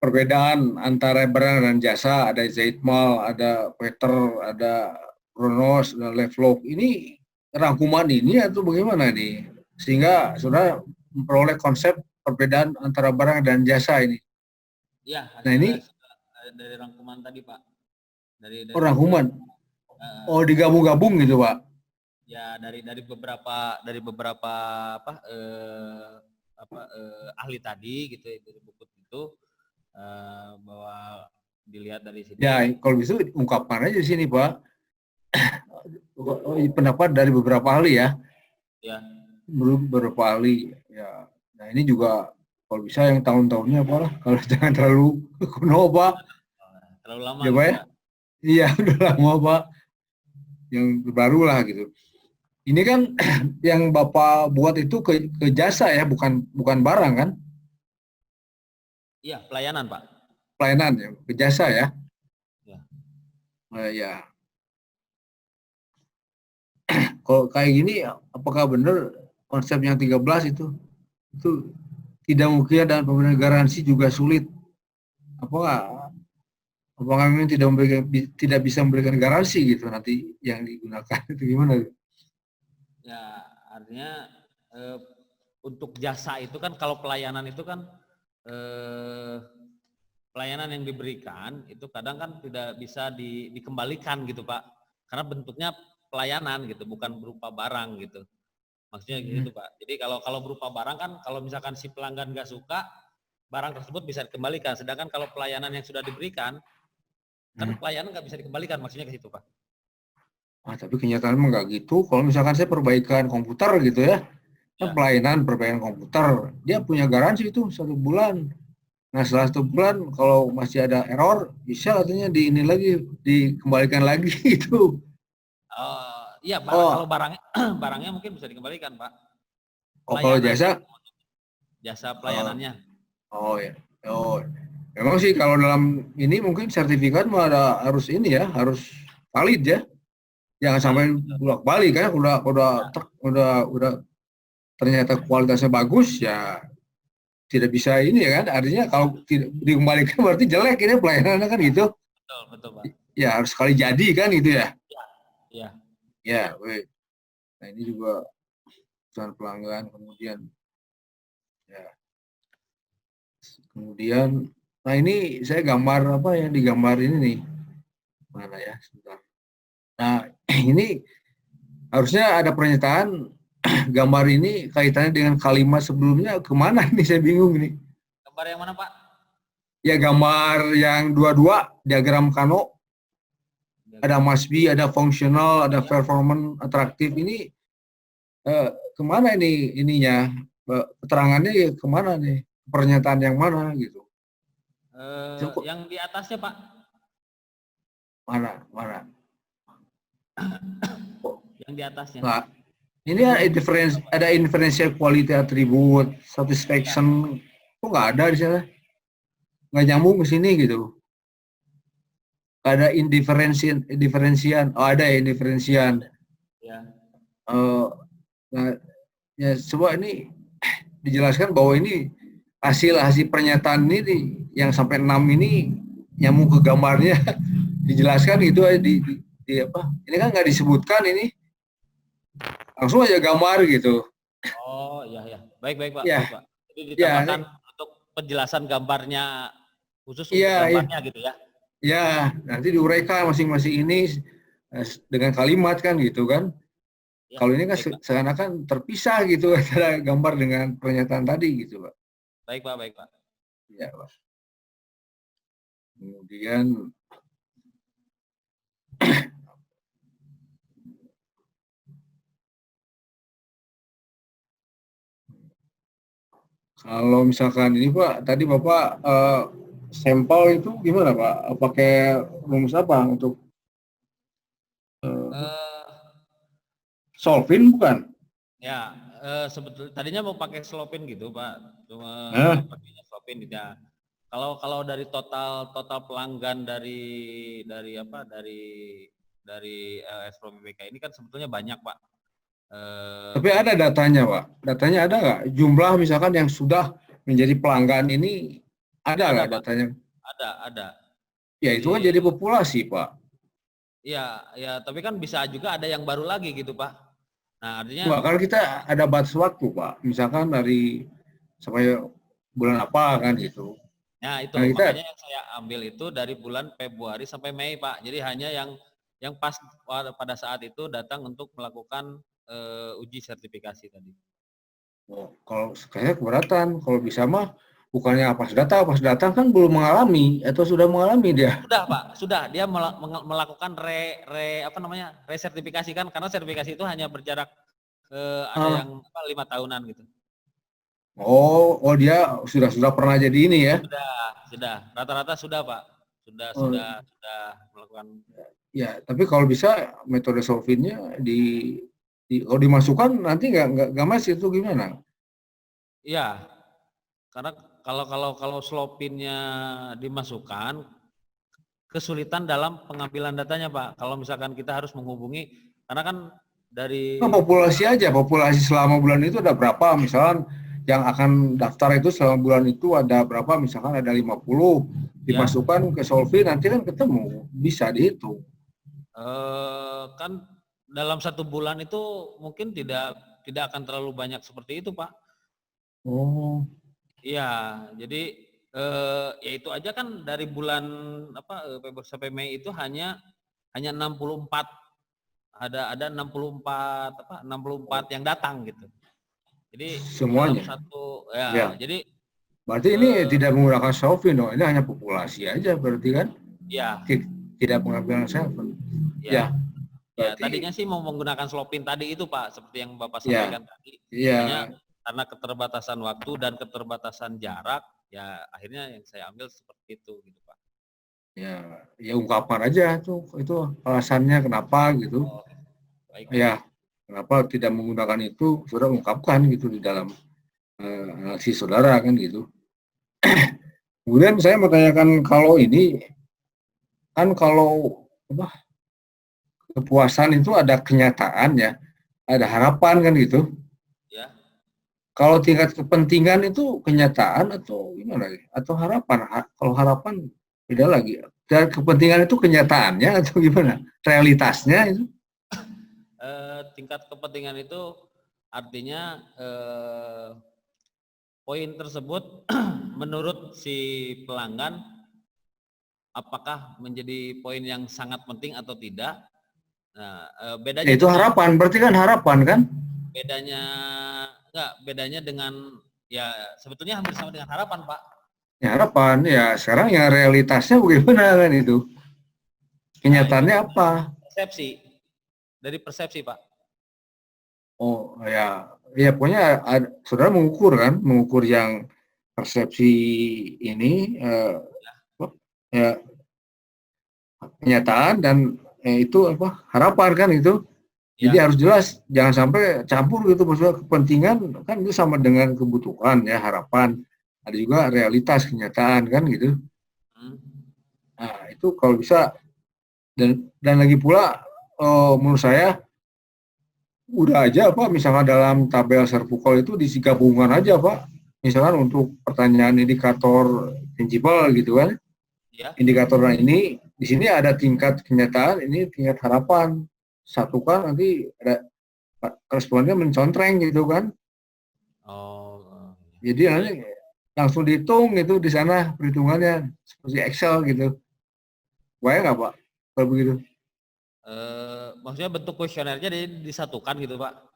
perbedaan antara barang dan jasa, ada Zeitmal, ada Peter, ada Kronos, ada Lovelock. Ini rangkuman ini atau bagaimana nih? Sehingga saudara memperoleh konsep perbedaan antara barang dan jasa ini. Ya, Nah ini dari rangkuman tadi Pak. oh, Dari rangkuman. eh, Oh, digabung-gabung gitu, Pak. ya dari beberapa ahli tadi gitu ya, dari buku itu bahwa dilihat dari situ. Ya, kalau bisa ungkapkan aja di sini, Pak. Pendapat dari beberapa ahli ya. Ya. Beberapa ahli. Ya. Nah, ini juga kalau bisa yang tahun-tahunnya apa lah. Kalau jangan terlalu kuno, Pak. Terlalu lama Ya, gitu Pak ya? Pak. Iya, udah lama, Pak. Yang baru lah gitu. Ini kan yang Bapak buat itu ke jasa ya, bukan barang kan? Iya, pelayanan Pak. Pelayanan ya, ke jasa ya. Ya. Ya. Kalau kayak gini, apakah benar konsep yang 13 itu tidak mungkin dan pemberian garansi juga sulit? Apakah memang tidak bisa memberikan garansi gitu nanti yang digunakan itu gimana? Ya, artinya untuk jasa itu kan kalau pelayanan itu kan pelayanan yang diberikan itu kadang kan tidak bisa dikembalikan gitu Pak. Karena bentuknya pelayanan gitu, bukan berupa barang gitu. Maksudnya gitu Pak. Jadi kalau berupa barang kan kalau misalkan si pelanggan nggak suka, barang tersebut bisa dikembalikan. Sedangkan kalau pelayanan yang sudah diberikan, kan pelayanan nggak bisa dikembalikan, maksudnya ke situ Pak. Tapi kenyataan emang nggak gitu. Kalau misalkan saya perbaikan komputer gitu ya, kan pelayanan perbaikan komputer, dia punya garansi itu 1 bulan. Nah setelah 1 bulan kalau masih ada error, bisa artinya dikembalikan lagi gitu. Iya, kalau barangnya barangnya mungkin bisa dikembalikan Pak. Kalau jasa? Jasa pelayanannya. Ya. Memang sih kalau dalam ini mungkin sertifikat harus ini ya, harus valid ya. Jangan sampai bolak-balik kan, udah ternyata kualitasnya bagus ya tidak bisa ini ya kan. Artinya kalau tidak dikembalikan berarti jelek ini pelayanannya kan gitu. Betul Pak. Ya harus sekali jadi kan gitu ya. Iya. Ya, nah ini juga perusahaan pelanggan kemudian nah ini saya gambar apa yang digambar ini nih. Mana ya, sebentar. Nah, ini harusnya ada pernyataan gambar ini kaitannya dengan kalimat sebelumnya kemana ini saya bingung nih. Gambar yang mana Pak? Ya gambar yang dua-dua diagram Kano. Ada must be, ada fungsional, ada performance, atraktif. Ini kemana ini ininya? Keterangannya ya kemana nih? Pernyataan yang mana gitu? Yang di atasnya Pak. Mana? Yang di atasnya. Nah, ini ada inferential quality attribute, satisfaction. Kok nggak ada di sana? Nggak nyambung ke sini gitu. Ada indiferensian. Oh ada ya indiferensian. Ya. Nah, ya coba ini dijelaskan bahwa ini hasil pernyataan ini yang sampai 6 ini nyambung ke gambarnya. Dijelaskan itu di apa? Ini kan nggak disebutkan ini. Langsung aja gambar gitu. Oh iya. Baik Pak. Ya. Baik, Pak. Jadi ditambahkan untuk penjelasan gambarnya khusus untuk gambarnya gitu ya. Ya, nanti diuraikan masing-masing ini dengan kalimat kan gitu kan. Ya, kalau ini kan seakan-akan terpisah gitu antara gambar dengan pernyataan tadi gitu Pak. Baik Pak. Ya Pak. Kemudian kalau misalkan ini Pak, tadi Bapak sampel itu gimana Pak? Pakai rumus apa untuk solvin bukan? Ya, sebetulnya tadinya mau pakai slopin gitu Pak, cuma pakainya slopin tidak. Kalau dari total pelanggan dari LS Pro BPK ini kan sebetulnya banyak Pak. Tapi ada datanya Pak. Datanya ada nggak? Jumlah misalkan yang sudah menjadi pelanggan ini ada nggak datanya? Ada. Ya itu kan jadi populasi Pak. Ya, tapi kan bisa juga ada yang baru lagi gitu Pak. Nah, artinya Pak, kalau kita ada batas waktu, Pak, misalkan dari sampai bulan apa kan gitu. ya itu Nah, kita makanya yang saya ambil itu dari bulan Februari sampai Mei, Pak. Jadi hanya yang pas pada saat itu datang untuk melakukan uji sertifikasi tadi. kalau saya keberatan, kalau bisa mah bukannya pas datang kan belum mengalami atau sudah mengalami dia. Sudah, Pak, sudah dia melakukan apa namanya? Resertifikasi kan karena sertifikasi itu hanya berjarak ada Ah, yang 5 tahunan gitu. oh dia sudah pernah jadi ini ya. Sudah. Rata-rata sudah, Pak. Oh, Sudah melakukan. ya, tapi kalau bisa metode solvingnya kalau dimasukkan nanti nggak masih itu gimana? Iya, karena kalau slopinnya dimasukkan kesulitan dalam pengambilan datanya, Pak. Kalau misalkan kita harus menghubungi karena kan Nah, dari populasi aja, populasi selama bulan itu ada berapa? Misalkan yang akan daftar itu selama bulan itu ada berapa? Misalkan ada 50, ya dimasukkan ke Solvi nanti kan ketemu, bisa dihitung. kan dalam 1 bulan itu mungkin tidak akan terlalu banyak seperti itu, Pak. Oh, Iya, jadi ya itu aja kan dari bulan Februari sampai Mei itu hanya 64 ada 64 64 yang datang gitu. Jadi dalam semuanya. satu ya, Ya, jadi berarti ini tidak menggunakan Solvi dong. Ini hanya populasi aja berarti kan? ya Tidak mengambil Solvi. ya Ya, ya berarti tadinya sih mau menggunakan slopin tadi itu, Pak, seperti yang Bapak ya, sampaikan tadi. Hanya ya, karena keterbatasan waktu dan keterbatasan jarak, ya akhirnya yang saya ambil seperti itu gitu, Pak. ya ungkapan aja tuh itu alasannya kenapa gitu. Oh, baik, Pak. Ya, kenapa tidak menggunakan itu, saudara ungkapkan gitu di dalam si saudara kan gitu. Kemudian saya mau tanyakan kalau ini kan kalau apa, kepuasan itu ada kenyataan ya, ada harapan kan gitu. Ya. Kalau tingkat kepentingan itu kenyataan atau gimana? Atau harapan? Kalau harapan beda lagi. Dan kepentingan itu kenyataannya atau gimana? Realitasnya itu? Tingkat kepentingan itu artinya poin tersebut menurut si pelanggan apakah menjadi poin yang sangat penting atau tidak. Nah, Ya, itu harapan. Berarti kan harapan kan? bedanya dengan ya sebetulnya hampir sama dengan harapan, Pak. Ya harapan. Ya sekarang yang realitasnya bagaimana kan itu? Nah, itu Kenyataannya apa? persepsi. Dari persepsi, Pak. Oh ya pokoknya saudara mengukur kan, mengukur yang persepsi ini ya kenyataan dan itu apa harapan kan itu. Jadi Ya. harus jelas, jangan sampai campur gitu maksudnya kepentingan kan itu sama dengan kebutuhan ya harapan. Ada juga realitas kenyataan kan gitu. Hmm. Nah itu kalau bisa dan lagi pula menurut saya udah aja Pak, misalkan dalam tabel serpukol itu digabungkan aja Pak. Misalkan untuk pertanyaan indikator tangible gitu kan. Ya. Indikatornya ini di sini ada tingkat kenyataan, ini tingkat harapan. Satukan nanti ada responnya mencontreng gitu kan. Oh. Jadi nanti langsung dihitung gitu di sana perhitungannya seperti Excel gitu. Bayang nggak Pak kalau begitu? Maksudnya bentuk kuesionernya disatukan gitu, Pak.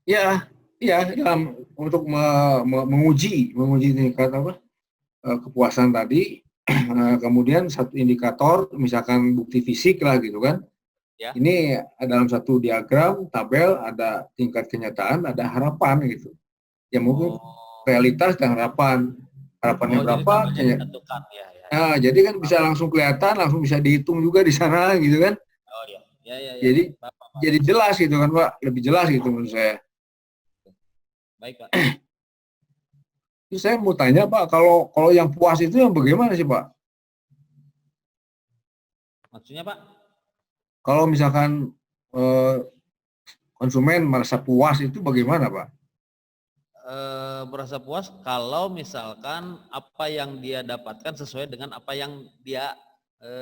Ya, ya dalam untuk menguji tingkat apa kepuasan tadi. Kemudian satu indikator, misalkan bukti fisik lah gitu kan. Ya. Ini dalam satu diagram, tabel, ada tingkat kenyataan, ada harapan gitu. Ya mungkin realitas dan harapan. Harapannya jadi berapa? tabelnya disatukan ya. Nah, jadi kan bisa langsung kelihatan, langsung bisa dihitung juga di sana gitu kan. Oh ya. Ya. Jadi Bapak. jadi jelas gitu kan Pak, lebih jelas gitu menurut saya. Baik, Pak. Terus saya mau tanya Pak, kalau yang puas itu yang bagaimana sih Pak? Maksudnya, Pak? Kalau misalkan konsumen merasa puas itu bagaimana Pak? Merasa puas kalau misalkan apa yang dia dapatkan sesuai dengan apa yang dia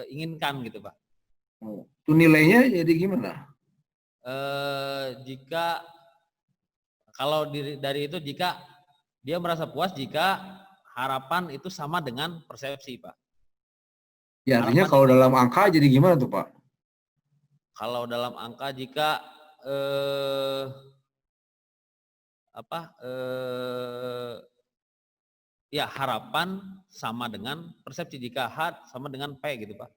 inginkan gitu, Pak. Itu nilainya jadi gimana? Jika Kalau dari itu jika dia merasa puas jika harapan itu sama dengan persepsi, Pak. Ya artinya Harapan kalau itu dalam angka jadi gimana tuh Pak? kalau dalam angka jika ya harapan sama dengan persepsi, jika H sama dengan P gitu, Pak.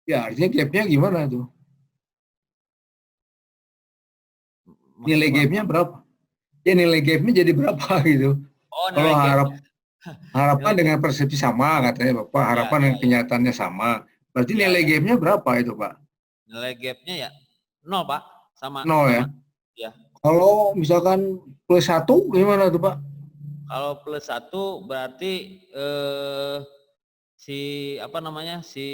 Ya artinya gapnya gimana tuh? Nilai Maksudnya Pak, gapnya berapa? Ya nilai gapnya jadi berapa gitu? oh Kalau nilai gap. harapan Nilai gap. dengan persepsi sama katanya Bapak, Ya, harapan ya, dengan ya. kenyataannya sama. Berarti Ya, nilai ya. gapnya berapa itu Pak? Nilai gapnya ya 0, Pak. Sama 0 ya? sama. Ya. Kalau misalkan plus 1 gimana tuh Pak? Kalau plus 1 berarti si apa namanya si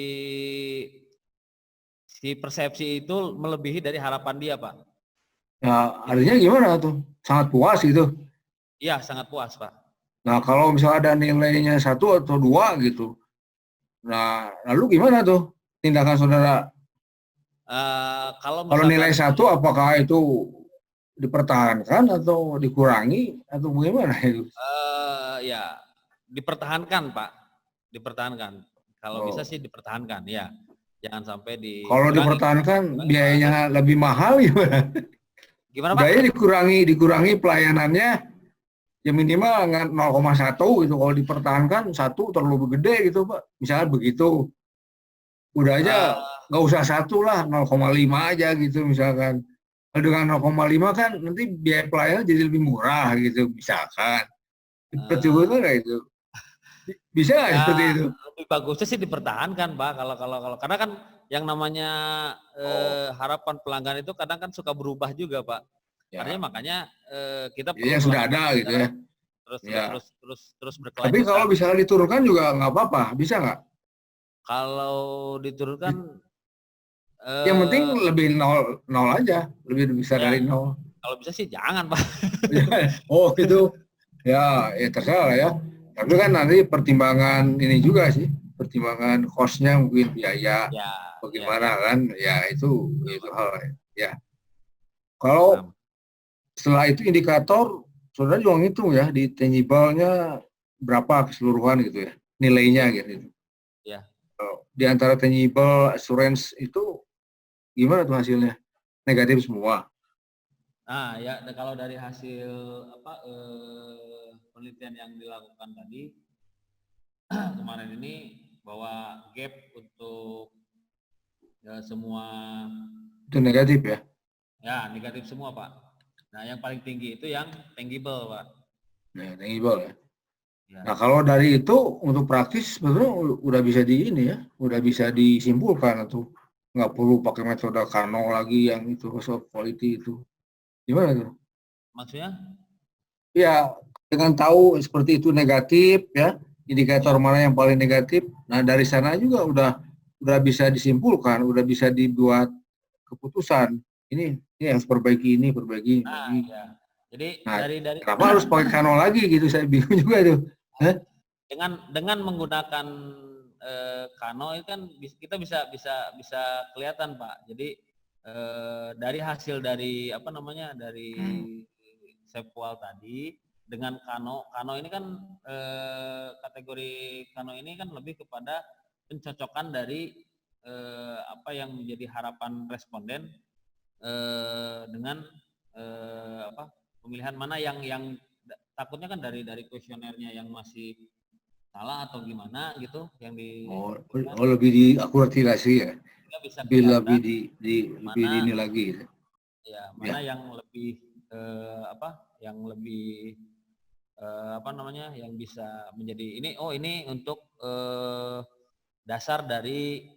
persepsi itu melebihi dari harapan dia, Pak. Ya Gitu. artinya gimana tuh? Sangat puas gitu. Iya, sangat puas, Pak. Nah kalau misalnya ada nilainya 1 atau 2 gitu. Nah lalu gimana tuh tindakan saudara? Kalau Kalau nilai misalkan 1 apakah itu dipertahankan atau dikurangi atau bagaimana itu? ya dipertahankan, Pak. Dipertahankan. Kalau bisa Oh. sih dipertahankan, ya. Jangan sampai Kalau dikurangi. dipertahankan biayanya lebih mahal gimana? Gimana, Pak? Biaya dikurangi pelayanannya ya minimal 0,1 gitu. Kalau dipertahankan 1 terlalu gede gitu Pak. Misalnya begitu. Udah aja nggak usah 1 lah, 0,5 aja gitu misalkan. Kalau dengan 0,5 kan nanti biaya pelayanan jadi lebih murah gitu misalkan. Seperti itu nggak itu? Bisa nggak Ya seperti itu? lebih bagusnya sih dipertahankan, Pak. Kalau karena kan yang namanya harapan pelanggan itu kadang kan suka berubah juga, Pak. Ya. Artinya makanya kita Jadi perlu yang sudah melakukan ada gitu ya. Ya. terus Tapi kalau berkelanjutan. bisa diturunkan juga nggak apa-apa, bisa nggak? Kalau diturunkan Yang penting lebih nol aja, lebih besar ya, dari 0. kalau bisa sih jangan, Pak. Oh itu, ya terserah lah ya. Tapi kan nanti pertimbangan ini juga sih, pertimbangan cost-nya mungkin biaya, Ya, bagaimana ya. kan? Ya itu hal ya. Kalau setelah itu indikator, saudara juga ngitung ya di tangible-nya berapa keseluruhan gitu ya, nilainya gitu. Ya. Di antara tangible assurance itu gimana tuh hasilnya? Negatif semua. Nah, ya kalau dari hasil penelitian yang dilakukan tadi kemarin ini bahwa gap untuk semua Itu negatif ya? ya negatif semua, Pak. Nah, yang paling tinggi itu yang tangible, Pak. Nah, tangible ya. Ya. Nah, kalau dari itu untuk praktis sebenarnya udah bisa udah bisa disimpulkan atau nggak perlu pakai metode Kano lagi yang itu soft quality itu. Gimana tuh? Maksudnya? Ya, dengan tahu seperti itu negatif ya, indikator mana yang paling negatif. Nah, dari sana juga udah bisa disimpulkan, udah bisa dibuat keputusan. Ini harus perbaiki ini. Nah, ya. Jadi Nah, dari kenapa harus pakai Kano lagi gitu? Saya bingung juga tuh. dengan menggunakan Kano itu kan kita bisa kelihatan, Pak. Jadi dari hasil dari dari Sepwal tadi dengan Kano ini kan kategori Kano ini kan lebih kepada pencocokan dari apa yang menjadi harapan responden dengan pemilihan mana yang takutnya kan dari kuesionernya yang masih salah atau gimana gitu yang di lebih diakuratasi ya. bisa lebih mana ini lagi ya mana yang lebih yang lebih yang bisa menjadi ini untuk dasar dari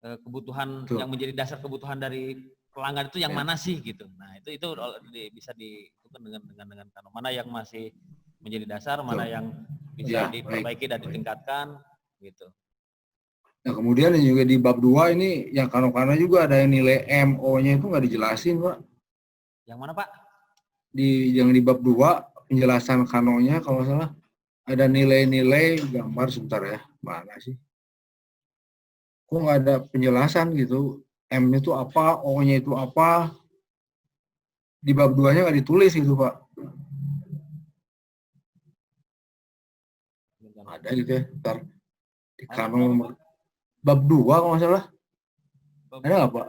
kebutuhan yang menjadi dasar kebutuhan dari pelanggan itu yang mana sih gitu. Nah, itu bisa dilakukan dengan mana yang masih menjadi dasar, mana yang bisa diperbaiki dan ditingkatkan gitu. Nah, kemudian juga di bab 2 ini yang Kano juga ada yang nilai MO-nya itu nggak dijelasin, Pak. Yang mana, Pak? Yang di bab 2 penjelasan Kano-nya kalau salah ada nilai-nilai gambar sebentar ya. Mana sih? Kok nggak ada penjelasan gitu. M-nya itu apa, O-nya itu apa. Di bab 2-nya nggak ditulis gitu, Pak. ada gitu ya. Ntar di Halaman Kano berapa, nomor Pak? bab 2 kalau nggak salah. Bab, Ada nggak Pak?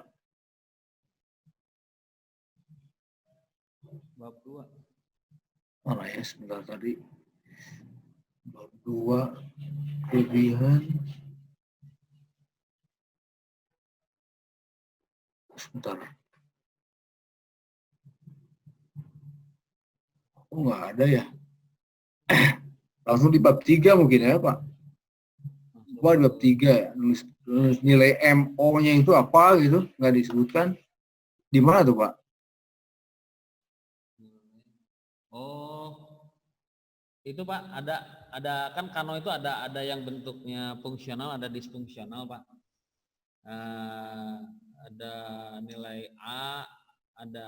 bab 2. Mana ya sebentar tadi. Bab 2 kelebihan. Sebentar. Oh nggak ada ya. Langsung di bab 3 mungkin ya Pak. Wah, di bab 3 ya. Nulis nilai MO-nya itu apa gitu. Nggak disebutkan. Di mana tuh Pak? Oh, itu Pak, ada kan Kano itu ada yang bentuknya fungsional, ada disfungsional Pak. Ada nilai A, ada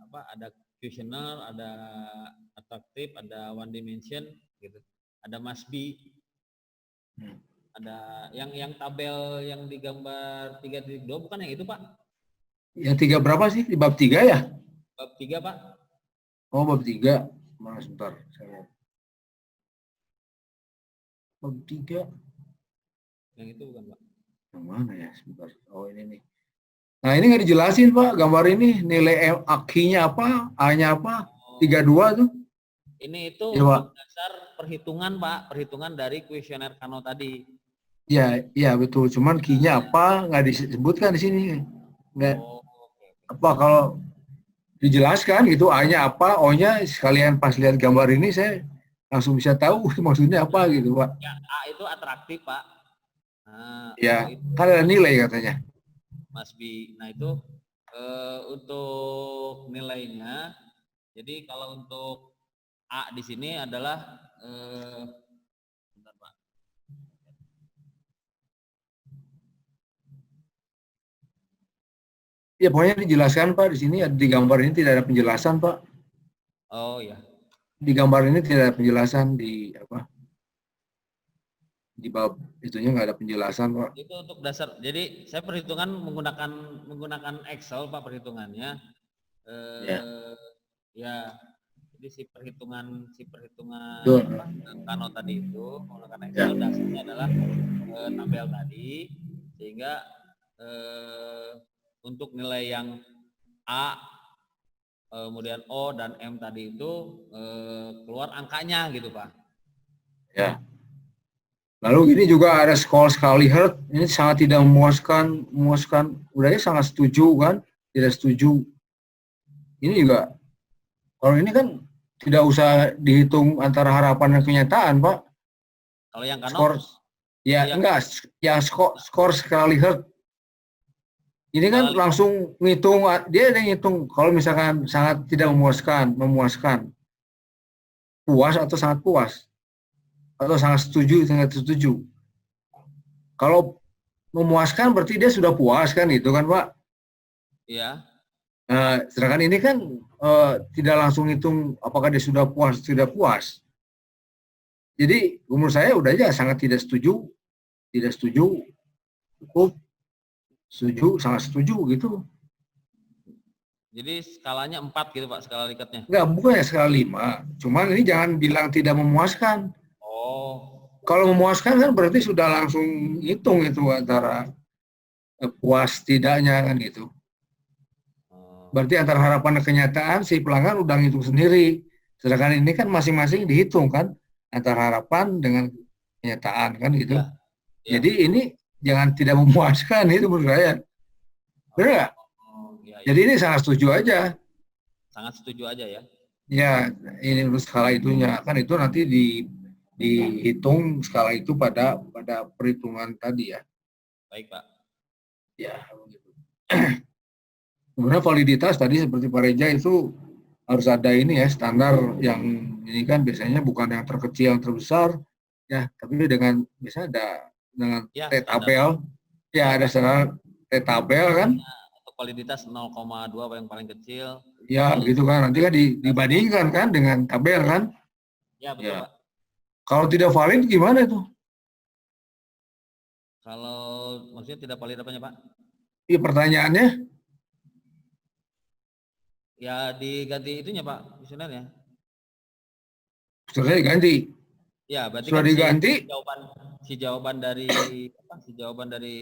apa? Ada questionnaire, ada attractive, ada one dimension gitu. Ada must be. Ada yang tabel yang digambar 3.2 bukan yang itu Pak? Yang 3 berapa sih? Di bab 3 ya? Bab 3 Pak. Oh, bab 3. Mana sebentar. Saya lihat. Bab 3. Yang itu bukan Pak. Yang mana ya? Sebentar. Oh, ini nih. Nah, ini nggak dijelasin Pak. Gambar ini nilai AKI-nya apa? A-nya apa? 32 tuh. Ini itu Ya, Pak. untuk dasar perhitungan Pak, perhitungan dari kuesioner Kano tadi. Ya, ya betul. Cuman key-nya apa? Nggak disebutkan di sini. Nggak. Oh, oke. Apa kalau dijelaskan gitu A-nya apa, O-nya sekalian pas lihat gambar ini saya langsung bisa tahu maksudnya apa gitu Pak. Ya, A itu atraktif Pak. Nah, Ya, O itu kan ada nilai katanya. Mas B. Nah itu untuk nilainya. Jadi kalau untuk A di sini adalah bentar, Pak. Ya pokoknya dijelaskan Pak di sini di gambar ini tidak ada penjelasan Pak. Oh ya. Di gambar ini tidak ada penjelasan di apa? Di bab itunya nggak ada penjelasan Pak. Itu untuk dasar. Jadi saya perhitungan menggunakan Excel Pak perhitungannya. Ya. Ya. Jadi si perhitungan Betul. Kano tadi itu menggunakan Excel dasarnya adalah tabel tadi sehingga untuk nilai yang A kemudian O dan M tadi itu keluar angkanya gitu Pak. Ya. Lalu ini juga ada skor sekali hertz, ini sangat tidak memuaskan, udahnya sangat setuju kan, tidak setuju. Ini juga, kalau ini kan tidak usah dihitung antara harapan dan kenyataan Pak. Kalau yang Kano? Skor, ya enggak, yang skor sekali hertz. Ini kan langsung ngitung, dia ada ngitung kalau misalkan sangat tidak memuaskan, puas atau sangat puas, atau sangat setuju, sangat setuju. Kalau memuaskan berarti dia sudah puas kan itu kan Pak? Iya. Nah, sedangkan ini kan tidak langsung hitung apakah dia sudah puas atau tidak puas. Jadi menurut saya udah aja sangat tidak setuju, cukup, setuju, sangat setuju gitu. Jadi skalanya 4 gitu Pak, skala Likatnya. Enggak, bukan ya skala 5. Cuman ini jangan bilang tidak memuaskan. Oh. Kalau memuaskan kan berarti sudah langsung hitung itu antara puas tidaknya kan gitu. Berarti antara harapan dan kenyataan si pelanggan udah ngitung sendiri. Sedangkan ini kan masing-masing dihitung kan antara harapan dengan kenyataan kan gitu. Ya. Ya. Jadi ini jangan tidak memuaskan itu menurut saya. Benar nggak? Ya. Jadi ini sangat setuju aja. Sangat setuju aja ya. Ya, ini menurut skala itunya kan itu nanti dihitung skala itu pada perhitungan tadi ya. Baik Pak. Ya, begitu. Kemudian validitas tadi seperti Pak Reja itu harus ada ini ya standar yang ini kan biasanya bukan yang terkecil yang terbesar ya, tapi dengan biasanya ada dengan ya, T-tabel ya, ada standar T-tabel kan. Untuk validitas 0,2 yang paling kecil. Ya gitu kan nanti kan dibandingkan kan dengan tabel kan. Ya betul ya. Pak. Kalau tidak valid gimana itu? Kalau maksudnya tidak valid apanya Pak? Iya pertanyaannya. Ya diganti itunya Pak, kuesionernya. Kuesionernya diganti. Ya, berarti Sudah kan diganti? si jawaban dari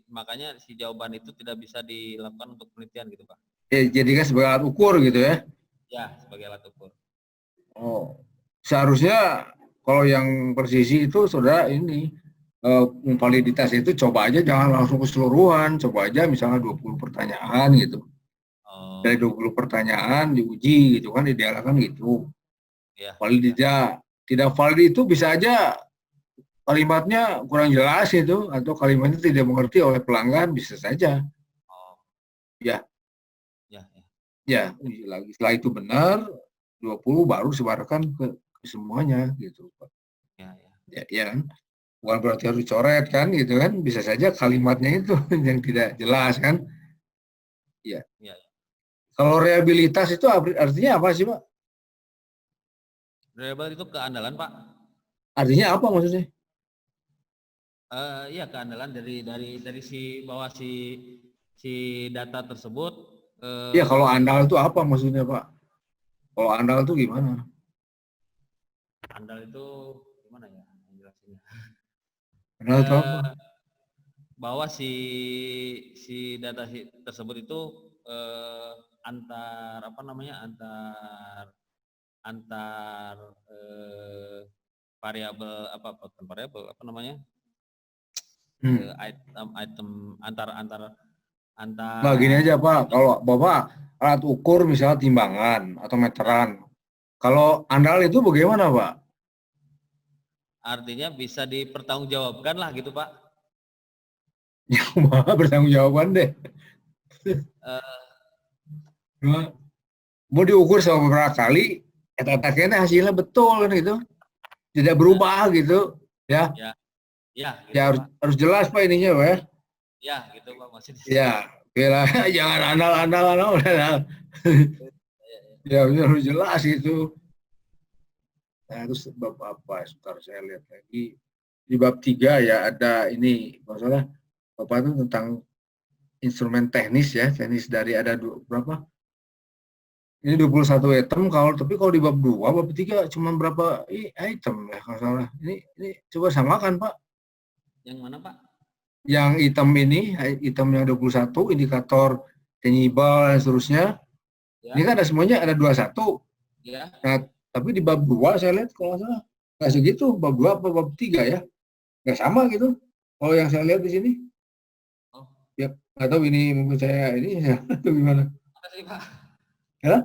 makanya si jawaban itu tidak bisa dilakukan untuk penelitian gitu Pak. Jadikan sebagai alat ukur gitu ya. Ya, sebagai alat ukur. Oh, seharusnya kalau yang presisi itu saudara ini validitas itu coba aja jangan langsung keseluruhan, coba aja misalnya 20 pertanyaan gitu. Dari Oh, 20 pertanyaan diuji gitu kan, idealnya kan gitu. ya, Valid ya. tidak valid itu bisa aja kalimatnya kurang jelas itu atau kalimatnya tidak mengerti oleh pelanggan bisa saja. Oh, Ya, ya, ya. ya uji lagi. Setelah itu benar 20 baru sebarkan ke semuanya gitu. Ya, ya. Ya kan? Bukan berarti harus dicoret kan gitu kan, bisa saja kalimatnya itu yang tidak jelas kan. Ya. Ya, ya. Kalau rehabilitas itu artinya apa sih Pak? Reliable itu keandalan Pak. Artinya apa maksudnya? Iya keandalan dari si bahwa si data tersebut Ya kalau eh, andal itu apa maksudnya Pak? Kalau andal itu gimana? andal itu gimana ya jelasinnya? Andal itu apa? Eh, bahwa si data tersebut itu antar apa namanya antar antar variabel apa bukan variabel apa namanya item item antar antar Nah gini antar aja Pak, kalau Bapak alat ukur misalnya timbangan atau ya, meteran. Kalau andal itu bagaimana Pak? artinya bisa dipertanggungjawabkan lah gitu Pak. Ya Bapak bertanggung jawaban deh. Eh, Nah, mau diukur sama beberapa kali, kata-katanya hasilnya betul kan gitu. Tidak ya, berubah gitu. Ya, ya, ya gitu ya harus, Pak. harus jelas Pak ininya Pak ya. Ya gitu Pak maksudnya. Ya, oke lah. Jangan andal-andal. Ya harus jelas itu. Nah, terus bab apa? Sebentar saya lihat lagi. Di bab 3 ya ada ini, masalah Bapak itu tentang instrumen teknis ya, teknis dari ada berapa? Ini 21 item kalau tapi kalau di bab 2, bab 3 cuma berapa item ya kalau salah. Ini coba samakan, Pak. Yang mana Pak? Yang item ini, item yang 21 indikator tangible dan seterusnya. Ini Ya, kan ada semuanya ada 21. ya. Nah, tapi di bab 2 saya lihat kalau nggak salah nggak segitu, bab 2 apa bab 3 ya. Nggak sama gitu. Kalau yang saya lihat di sini, Oh, ya nggak tahu ini mungkin saya ini ya atau gimana. apa sih Pak? Ya,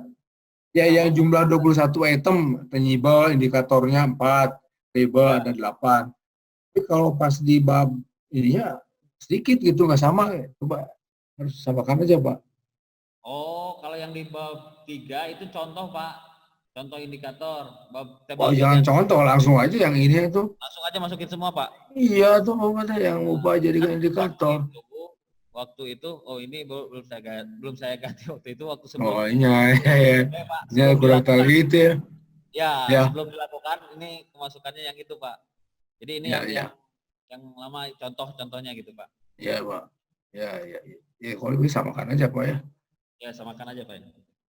ya yang Sama Pak. jumlah 21 item, tangible, indikatornya 4, table Ya. ada 8. Tapi kalau pas di bab ininya sedikit gitu, nggak sama. Coba harus samakan aja, Pak. Oh, kalau yang di bab 3 itu contoh Pak. Contoh indikator. Bab Oh, table jangan date-nya contoh, langsung aja yang ini itu. langsung aja masukin semua Pak. Iya tuh, pokoknya yang Nah, ubah jadikan kan indikator. waktu itu oh ini belum saya ganti waktu itu waktu Oh, sebelum iya, iya, iya. Pak, Ini sebelum kurang tahu dilakukan. itu ya. Ya, Ya, sebelum dilakukan ini kemasukannya yang itu Pak. Jadi ini ya, yang ya. yang lama contoh-contohnya gitu Pak. Ya, Pak. Ya, ya, ya. Ya, kalau bisa samakan aja, Pak ya. Ya samakan aja Pak.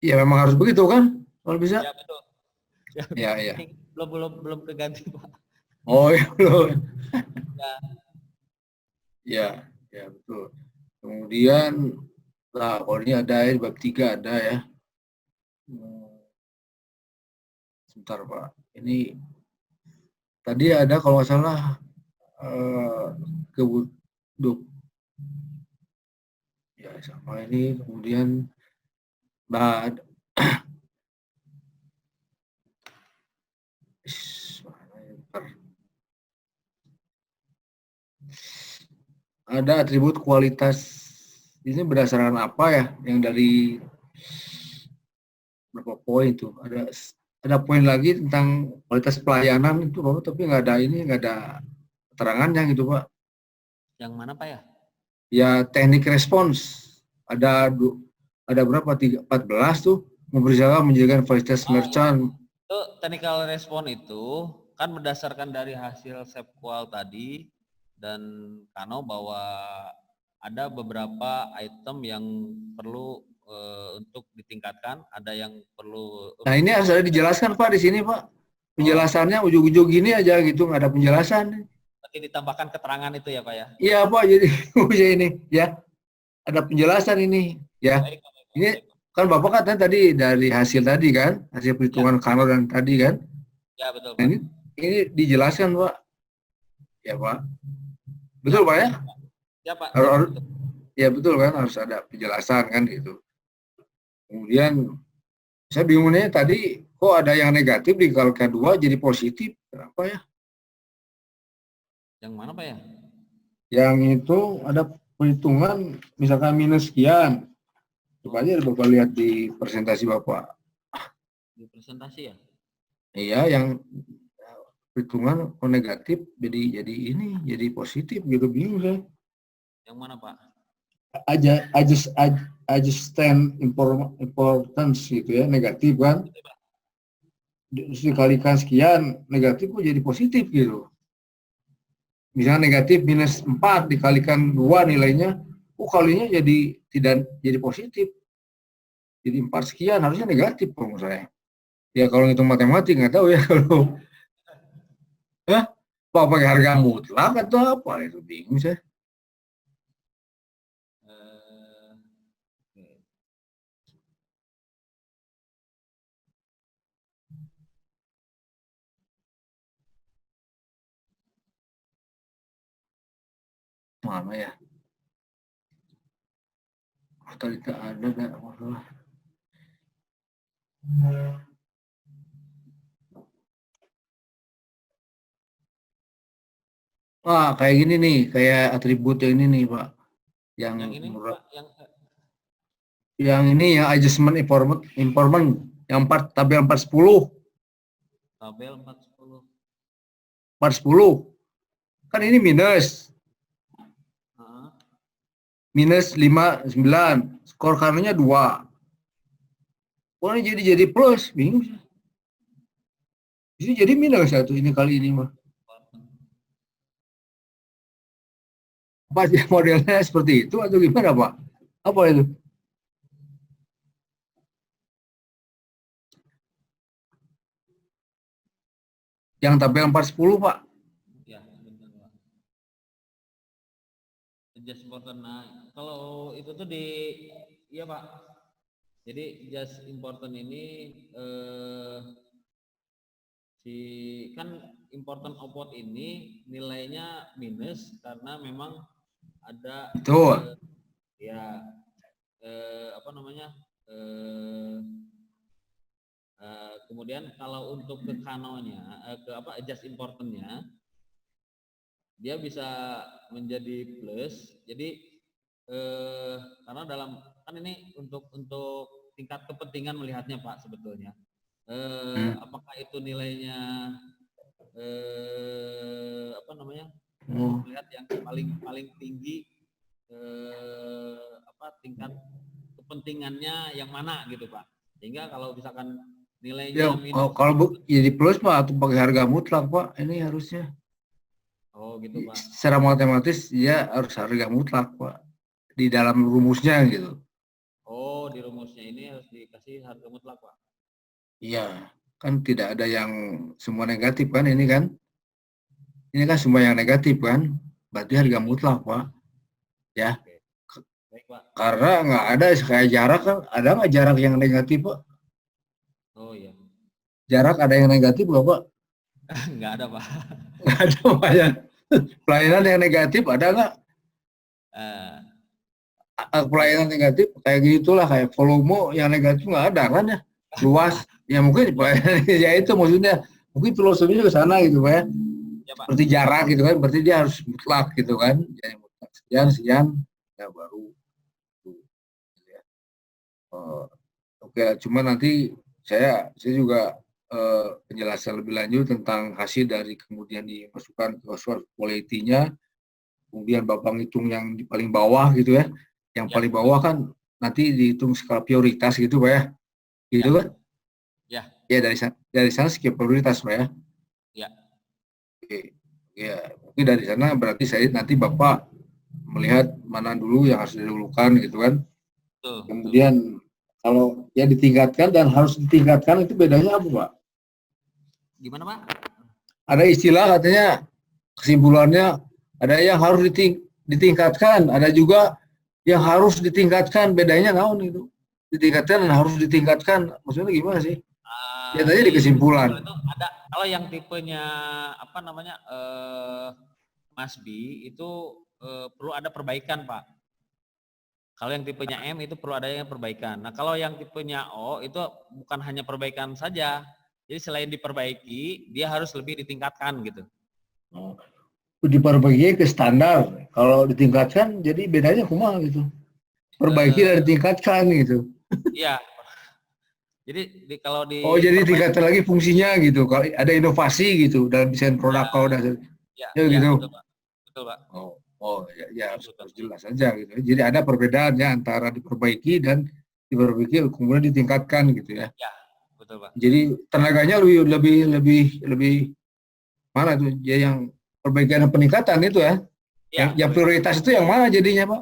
Ya, memang harus begitu kan? Kalau bisa. Ya betul. Ya, Ya, ya. ini belum keganti Pak. Oh, ya, belum. Ya, Ya, ya, betul. Kemudian, nah, kalau ini ada ya, bab 3 ada ya. Sebentar, Pak. Ini tadi ada kalau nggak salah eh, kebuduk. Ya, sama ini. Kemudian, nah, mana ya, bentar. Ada atribut kualitas ini berdasarkan apa ya? Yang dari berapa poin tuh? Ada poin lagi tentang kualitas pelayanan itu, Bapak, tapi nggak ada ini, nggak ada keterangannya gitu, Pak. yang mana Pak ya? Ya teknik respons ada ada berapa? 14 tuh berusaha menjadikan fasilitas Oh ya, merchant. itu technical response itu kan berdasarkan dari hasil SEPQUAL tadi dan Kano bahwa ada beberapa item yang perlu untuk ditingkatkan, ada yang perlu Nah ini harus ada dijelaskan Pak di sini Pak. penjelasannya ujung-ujung gini aja gitu, nggak ada penjelasan. Berarti ditambahkan keterangan itu ya Pak ya? Iya Pak, jadi ini ya ada penjelasan ini ya. Baik, Pak, baik, Pak, Ini baik, Pak. kan Bapak katanya tadi dari hasil tadi kan, hasil perhitungan kanal dan tadi kan. Ya betul Nah, Pak. ini dijelaskan Pak. Ya Pak. Betul Pak ya? Ya Pak. Harus, Betul. ya betul kan, harus ada penjelasan kan gitu. Kemudian saya bingungnya tadi kok ada yang negatif dikalikan 2 jadi positif. Kenapa ya? Yang mana Pak ya? Yang itu ada perhitungan misalkan minus sekian. Coba aja Bapak lihat di presentasi Bapak. Di presentasi ya? Iya, yang perhitungan kok negatif jadi positif gitu, bingung saya. Yang mana Pak? Adjusted importance gitu ya, negatif kan. Terus dikalikan sekian, negatif kok jadi positif gitu. Misalnya negatif minus 4 dikalikan 2 nilainya, kalinya jadi tidak jadi positif. Jadi 4 sekian, harusnya negatif menurut saya. Ya kalau ngitung matematik nggak tahu ya kalau Pak pakai harga mutlak atau apa itu bingung saya. Oke. Mana ya? Tadi tak ada nggak masalah. Kayak gini nih, kayak atribut yang ini nih Pak. Yang ini Pak, yang ini ya adjustment informant yang tabel 410. tabel 410. 410. Kan ini minus. Minus 59. Skor kanannya 2. Oh ini jadi plus, bingung. Ini jadi minus 1 ini kali ini mah. Apa modelnya seperti itu atau gimana Pak? Apa itu? Yang tabel 410 Pak. Ya, benar Pak. Just important. Nah, kalau itu tuh iya Pak. Jadi just important ini kan important output ini nilainya minus karena memang ada Betul. apa namanya? Kemudian kalau untuk ke kanalnya adjust importantnya dia bisa menjadi plus. Jadi karena kan ini untuk tingkat kepentingan melihatnya Pak sebetulnya. Apakah itu nilainya apa namanya? Melihat yang paling tinggi tingkat kepentingannya yang mana gitu Pak. Sehingga kalau misalkan nilainya ya, kalau jadi plus Pak atau pakai harga mutlak Pak, ini harusnya. Oh gitu Pak. Secara matematis dia harus harga mutlak Pak di dalam rumusnya gitu. Oh di rumusnya ini harus dikasih harga mutlak Pak. Iya, kan tidak ada yang semua negatif kan ini kan. Ini kan semua yang negatif kan, berarti harga mutlak Pak. Ya. Baik, Pak. Karena nggak ada kayak jarak kan, ada nggak jarak yang negatif Pak? Oh iya. Jarak ada yang negatif nggak Pak? Nggak ada Pak. Nggak ada Pak ya. Pelayanan yang negatif ada nggak? Pelayanan negatif kayak gitulah, kayak volume yang negatif nggak ada kan ya. Luas, ya mungkin pelayanan ya itu maksudnya. Mungkin filosofinya ke sana gitu Pak ya. Ya, Pak. Seperti jarak gitu kan, berarti dia harus mutlak gitu kan. Jadi mutlak sekian, ya baru. Oke, cuma nanti saya juga penjelasan lebih lanjut tentang hasil dari kemudian dimasukkan ke source quality-nya, kemudian Bapak ngitung yang di paling bawah gitu ya, yang paling bawah kan nanti dihitung skala prioritas gitu Pak ya, gitu kan? Ya. Ya dari sana skala prioritas Pak ya. Ya. Oke, ya mungkin dari sana berarti saya nanti Bapak melihat mana dulu yang harus didahulukan gitu kan. Kemudian kalau ya ditingkatkan dan harus ditingkatkan itu bedanya apa Pak? Gimana Pak? Ada istilah katanya kesimpulannya ada yang harus ditingkatkan, ada juga yang harus ditingkatkan. Bedanya naon itu? Ditingkatkan dan harus ditingkatkan. Maksudnya gimana sih? Ya tadi di kesimpulan. Itu ada kalau yang tipenya apa namanya Mas B itu perlu ada perbaikan Pak. Kalau yang tipenya M itu perlu adanya perbaikan. Nah kalau yang tipenya O itu bukan hanya perbaikan saja. Jadi selain diperbaiki, dia harus lebih ditingkatkan gitu. Diperbaiki ke standar. Kalau ditingkatkan, jadi bedanya kumaha gitu. Perbaiki dan ditingkatkan gitu. Iya. Jadi kalau di jadi tingkatkan lagi fungsinya gitu. Kalau ada inovasi gitu dalam desain produk kalau udah ya, gitu. Betul Pak. Betul Pak. Ya harus jelas saja gitu. Jadi ada perbedaannya antara diperbaiki dan diperbaiki kemudian ditingkatkan gitu ya. Ya, betul Pak. Jadi tenaganya lebih mana tuh? Ya yang perbaikan dan peningkatan itu ya. Yang prioritas itu yang mana jadinya Pak?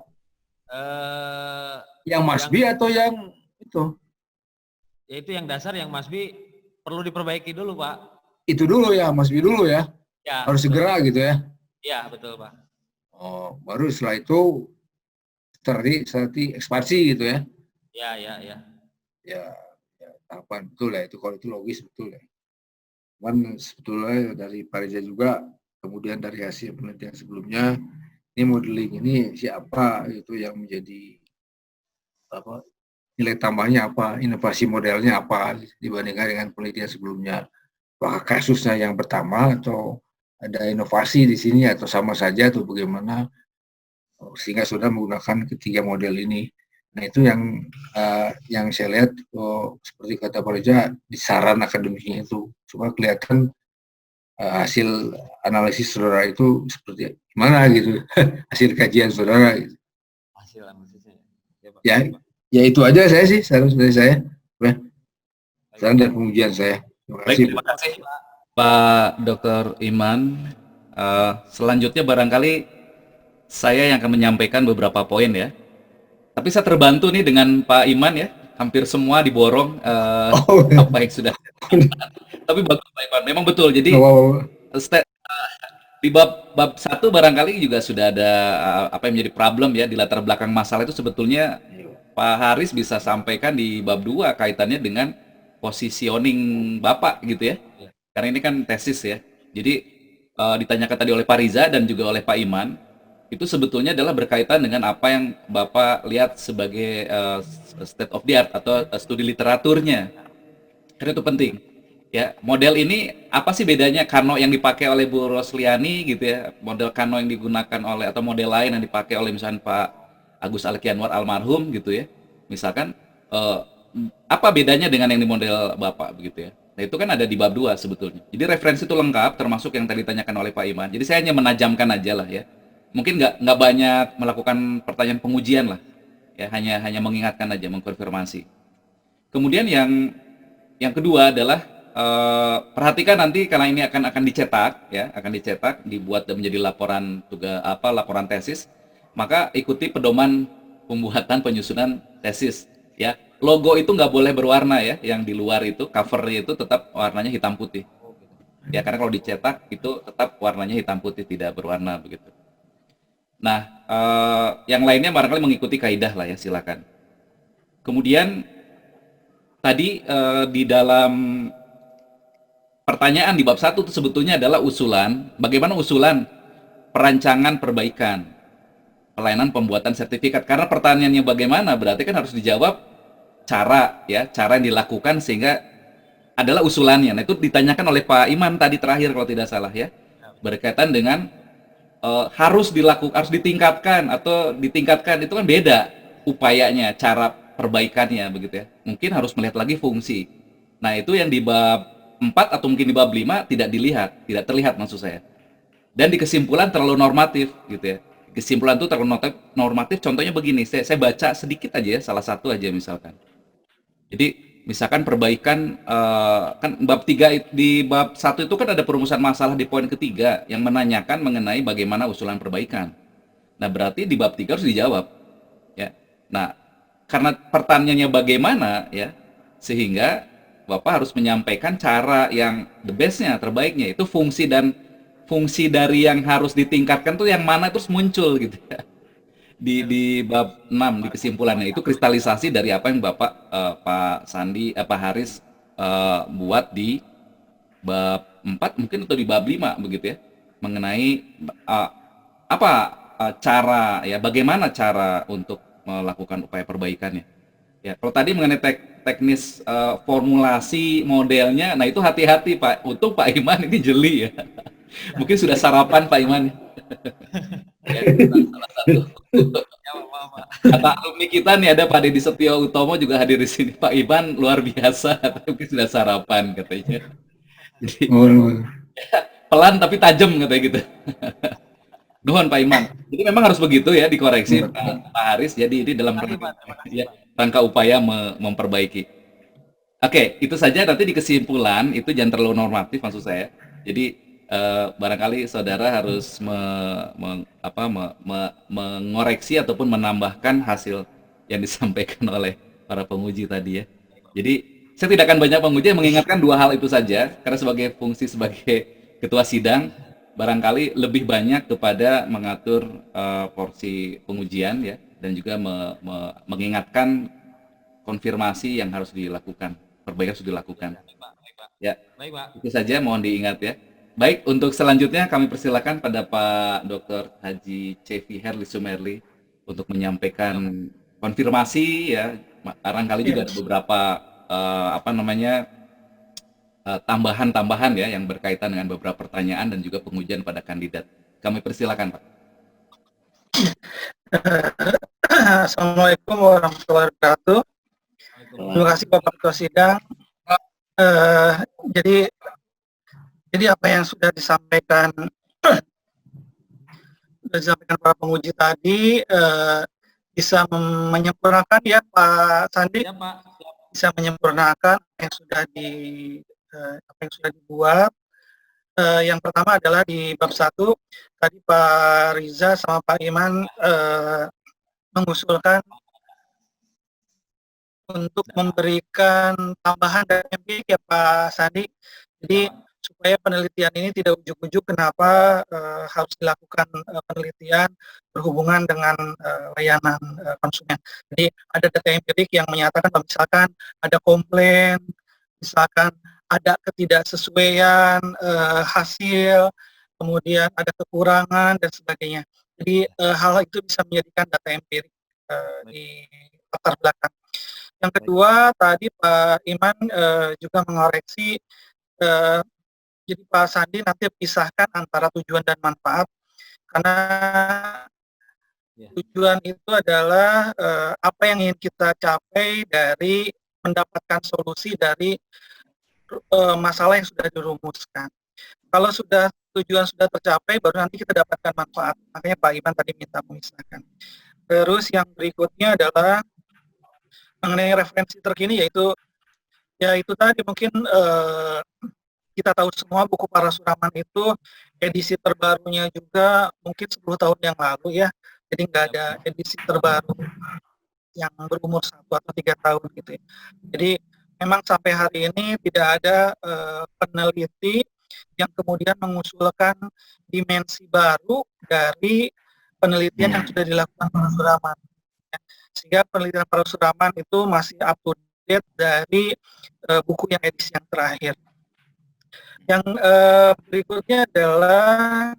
Yang Mas B atau yang itu? Ya itu yang dasar yang Mas B perlu diperbaiki dulu Pak. Itu dulu ya, Mas B dulu ya. Harus betul. Segera gitu ya. Iya betul Pak. Baru setelah itu strategi ekspansi gitu ya. Ya. Ya, tahapan betul ya itu, kalau itu logis betul ya. Cuman sebetulnya dari Pak Reza juga, kemudian dari hasil penelitian sebelumnya, ini modeling ini siapa itu yang menjadi apa nilai tambahnya apa, inovasi modelnya apa dibandingkan dengan penelitian sebelumnya. Apakah kasusnya yang pertama atau ada inovasi di sini atau sama saja atau bagaimana, sehingga sudah menggunakan ketiga model ini. Nah itu yang saya lihat seperti kata Pak Reza di saran akademiknya itu supaya kelihatan hasil analisis saudara itu seperti gimana gitu, hasil kajian saudara gitu. Hasil analisisnya. Ya itu aja saya sih, saran dari saya. Saran dan pengujian saya. Terima kasih Pak Dr. Iman. Selanjutnya barangkali saya yang akan menyampaikan beberapa poin ya. Tapi saya terbantu nih dengan Pak Iman ya. Hampir semua diborong apa yang sudah. Tapi bagus Pak Iman, memang betul. Jadi di bab 1 barangkali juga sudah ada apa yang menjadi problem ya di latar belakang masalah itu sebetulnya Pak Haris bisa sampaikan di bab 2 kaitannya dengan positioning Bapak gitu ya. Karena ini kan tesis ya. Jadi ditanyakan tadi oleh Pak Riza dan juga oleh Pak Iman, itu sebetulnya adalah berkaitan dengan apa yang Bapak lihat sebagai state of the art atau studi literaturnya. Karena itu penting. Ya, model ini apa sih bedanya Kano yang dipakai oleh Bu Rosliani gitu ya, model Kano yang digunakan oleh atau model lain yang dipakai oleh misalnya Pak Agus Alkianwar almarhum gitu ya. Misalkan apa bedanya dengan yang di model Bapak begitu ya. Nah, itu kan ada di bab 2 sebetulnya. Jadi referensi itu lengkap termasuk yang tadi ditanyakan oleh Pak Iman. Jadi saya hanya menajamkan aja lah ya. Mungkin nggak banyak melakukan pertanyaan pengujian lah. Ya, hanya mengingatkan aja, mengkonfirmasi. Kemudian yang kedua adalah perhatikan nanti karena ini akan dicetak ya, dibuat dan menjadi laporan tesis, maka ikuti pedoman pembuatan penyusunan tesis ya. Logo itu nggak boleh berwarna ya, yang di luar itu covernya itu tetap warnanya hitam putih ya, karena kalau dicetak itu tetap warnanya hitam putih, tidak berwarna begitu. Nah, yang lainnya barangkali mengikuti kaidah lah ya, silakan. Kemudian tadi di dalam pertanyaan di bab 1 itu sebetulnya adalah usulan, bagaimana usulan perancangan perbaikan pelayanan pembuatan sertifikat. Karena pertanyaannya bagaimana, berarti kan harus dijawab cara yang dilakukan sehingga adalah usulannya. Nah, itu ditanyakan oleh Pak Iman tadi terakhir kalau tidak salah ya. Berkaitan dengan harus ditingkatkan atau ditingkatkan, itu kan beda upayanya, cara perbaikannya begitu ya. Mungkin harus melihat lagi fungsi. Nah, itu yang di bab 4 atau mungkin di bab 5 tidak terlihat maksud saya. Dan di kesimpulan terlalu normatif gitu ya. Kesimpulan itu terlalu normatif, contohnya begini, saya baca sedikit aja ya, salah satu aja misalkan. Jadi misalkan perbaikan kan bab 3 di bab 1 itu kan ada perumusan masalah di poin ketiga yang menanyakan mengenai bagaimana usulan perbaikan. Nah, berarti di bab 3 harus dijawab ya. Nah, karena pertanyaannya bagaimana ya, sehingga Bapak harus menyampaikan cara yang the best-nya, terbaiknya. Itu fungsi dari yang harus ditingkatkan tuh yang mana terus muncul gitu ya. Di bab 6 di kesimpulannya itu kristalisasi dari apa yang Bapak Pak Sandi Pak Haris buat di bab 4 mungkin atau di bab 5 begitu ya. Mengenai uh, apa cara ya bagaimana cara untuk melakukan upaya perbaikannya. Ya, kalau tadi mengenai teknis formulasi modelnya, nah itu hati-hati Pak. Untuk Pak Iman ini jeli ya. Mungkin sudah sarapan Pak Iman. Ya, itu salah satu. Ya, Pak. Kata alumni kita nih ada Pak Deddy Setio Utomo juga hadir di sini. Pak Iman luar biasa, tapi sudah sarapan katanya. Jadi Oh, pelan tapi tajam katanya gitu. Nuhun Pak Iman. Jadi memang harus begitu ya dikoreksi Pak Haris. Jadi ini dalam Terima kasih, Pak. Terima kasih, ya, Pak. rangka upaya memperbaiki. Oke, itu saja nanti di kesimpulan itu jangan terlalu normatif maksud saya. Jadi barangkali saudara harus mengoreksi ataupun menambahkan hasil yang disampaikan oleh para penguji tadi ya. Jadi saya tidak akan banyak menguji, mengingatkan dua hal itu saja karena sebagai fungsi sebagai ketua sidang barangkali lebih banyak kepada mengatur porsi pengujian ya dan juga mengingatkan konfirmasi yang harus dilakukan, perbaikan harus dilakukan. Baik, Pak. Baik, Pak. Ya, Baik, Pak. itu saja mohon diingat ya. Baik, untuk selanjutnya kami persilakan pada Pak Dr. Haji Cevi Herli Sumerli untuk menyampaikan konfirmasi ya. Barangkali juga ada beberapa tambahan-tambahan ya yang berkaitan dengan beberapa pertanyaan dan juga pengujian pada kandidat. Kami persilakan, Pak. Assalamualaikum warahmatullahi wabarakatuh. Terima kasih Bapak Ketua Sidang. Jadi apa yang sudah disampaikan para penguji tadi bisa menyempurnakan ya Pak Sandi, Ya, Pak. bisa menyempurnakan apa yang sudah dibuat. Yang pertama adalah di bab 1 tadi Pak Riza sama Pak Iman mengusulkan untuk memberikan tambahan dan empirik ya Pak Sandi. Jadi supaya penelitian ini tidak ujuk-ujuk kenapa harus dilakukan penelitian berhubungan dengan layanan konsumen. Jadi ada data empirik yang menyatakan kalau misalkan ada komplain, misalkan ada ketidaksesuaian hasil, kemudian ada kekurangan dan sebagainya. Jadi hal itu bisa menjadikan data empirik di latar belakang. Yang kedua tadi Pak Iman juga mengoreksi, jadi Pak Sandi nanti pisahkan antara tujuan dan manfaat, karena tujuan itu adalah apa yang ingin kita capai dari mendapatkan solusi dari masalah yang sudah dirumuskan. Kalau tujuan sudah tercapai, baru nanti kita dapatkan manfaat. Makanya Pak Iman tadi minta memisahkan. Terus yang berikutnya adalah mengenai referensi terkini, yaitu tadi mungkin kita tahu semua buku Parasuraman itu edisi terbarunya juga mungkin 10 tahun yang lalu ya, jadi nggak ada edisi terbaru yang berumur 1 atau 3 tahun gitu ya. Jadi memang sampai hari ini tidak ada peneliti yang kemudian mengusulkan dimensi baru dari penelitian yang sudah dilakukan Parasuraman. Sehingga penelitian Parasuraman itu masih up to date dari buku yang edisi yang terakhir. Yang berikutnya adalah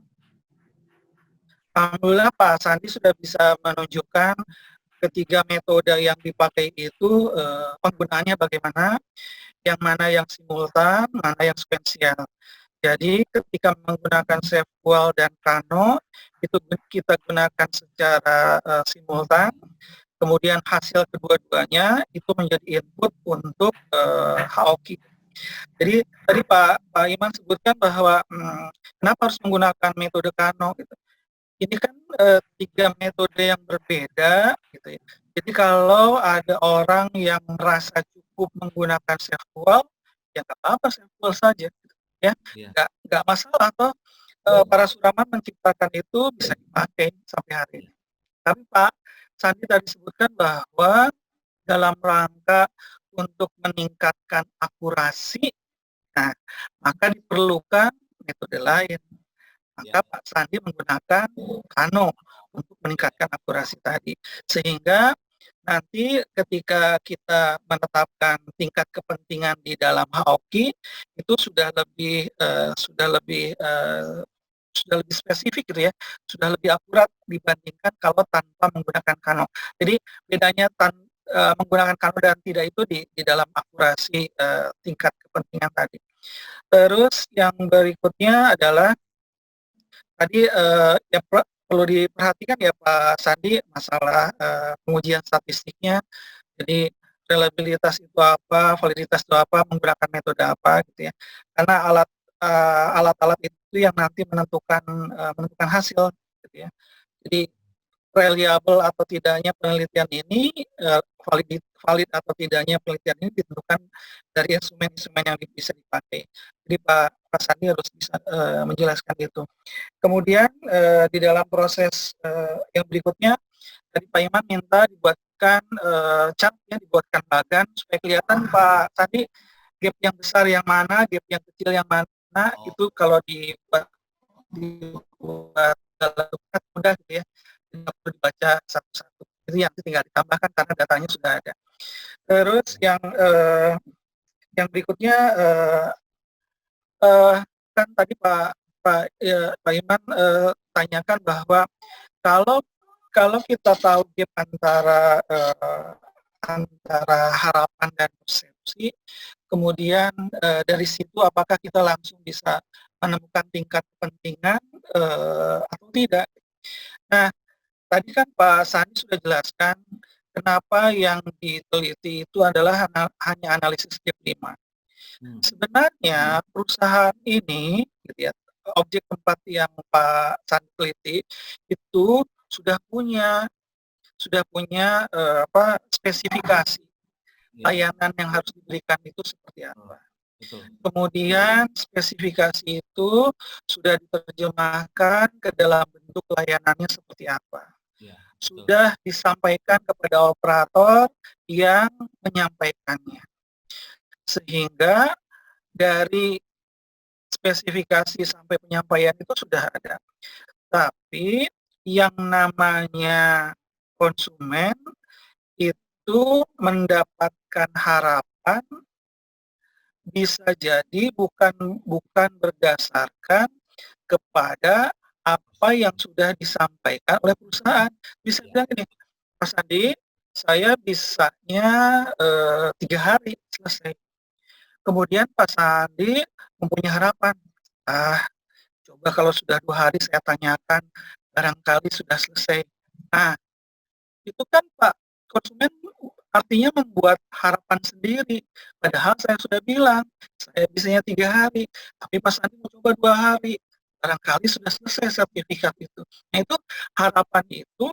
alhamdulillah Pak Sandi sudah bisa menunjukkan ketiga metode yang dipakai itu penggunaannya bagaimana, yang mana yang simultan, mana yang sekuensial. Jadi ketika menggunakan SafeWall dan Kano itu kita gunakan secara simultan, kemudian hasil kedua-duanya itu menjadi input untuk HOKI. Jadi tadi Pak Iman sebutkan bahwa kenapa harus menggunakan metode Kano gitu. Ini kan 3 metode yang berbeda gitu ya. Jadi kalau ada orang yang merasa cukup menggunakan SafeWall, ya nggak apa-apa SafeWall saja gitu, ya. Nggak masalah atau Parasuraman menciptakan itu bisa dipakai sampai hari ini. Tapi Pak Sandi tadi sebutkan bahwa dalam rangka untuk meningkatkan akurasi, nah, maka diperlukan metode lain. Maka Pak Sandi menggunakan Kano untuk meningkatkan akurasi tadi. Sehingga nanti ketika kita menetapkan tingkat kepentingan di dalam HOKI itu sudah lebih spesifik gitu ya, sudah lebih akurat dibandingkan kalau tanpa menggunakan Kano. Jadi bedanya menggunakan Kano dan tidak itu di dalam akurasi tingkat kepentingan tadi. Terus yang berikutnya adalah tadi yang perlu diperhatikan ya Pak Sandi masalah pengujian statistiknya. Jadi reliabilitas itu apa, validitas itu apa, menggunakan metode apa gitu ya. Karena alat-alat itu yang nanti menentukan hasil gitu ya. Jadi reliable atau tidaknya penelitian ini, valid atau tidaknya penelitian ini ditentukan dari instrumen-instrumen yang bisa dipakai. Jadi Pak Sandi harus bisa menjelaskan itu. Kemudian di dalam proses yang berikutnya, tadi Pak Iman minta dibuatkan chart, ya, dibuatkan bagan supaya kelihatan Pak Sandi gap yang besar yang mana, gap yang kecil yang mana, itu kalau dibuat dalam dokumen mudah gitu ya, tidak perlu dibaca satu-satu. Itu yang tinggal ditambahkan karena datanya sudah ada. Terus yang berikutnya kan tadi Pak Iman tanyakan bahwa kalau kita tahu gap antara harapan dan persepsi, kemudian dari situ apakah kita langsung bisa menemukan tingkat kepentingan atau tidak. Nah, tadi kan Pak Sandi sudah jelaskan kenapa yang diteliti itu adalah hanya analisis gap 5. Sebenarnya perusahaan ini, gitu ya, objek tempat yang Pak Sandi teliti itu sudah punya spesifikasi layanan yang harus diberikan itu seperti apa. Kemudian spesifikasi itu sudah diterjemahkan ke dalam bentuk layanannya seperti apa. Sudah disampaikan kepada operator yang menyampaikannya. Sehingga dari spesifikasi sampai penyampaian itu sudah ada. Tapi yang namanya konsumen itu mendapatkan harapan bisa jadi bukan berdasarkan kepada apa yang sudah disampaikan oleh perusahaan. Bisa bilang ini, Mas Andi, saya bisanya 3 hari selesai. Kemudian Pak Sandi mempunyai harapan, coba kalau sudah 2 hari saya tanyakan, barangkali sudah selesai. Nah, itu kan Pak konsumen artinya membuat harapan sendiri. Padahal saya sudah bilang, saya bisanya 3 hari, tapi Pak Sandi mau coba 2 hari. Barangkali sudah selesai sertifikat itu. Nah, itu harapan itu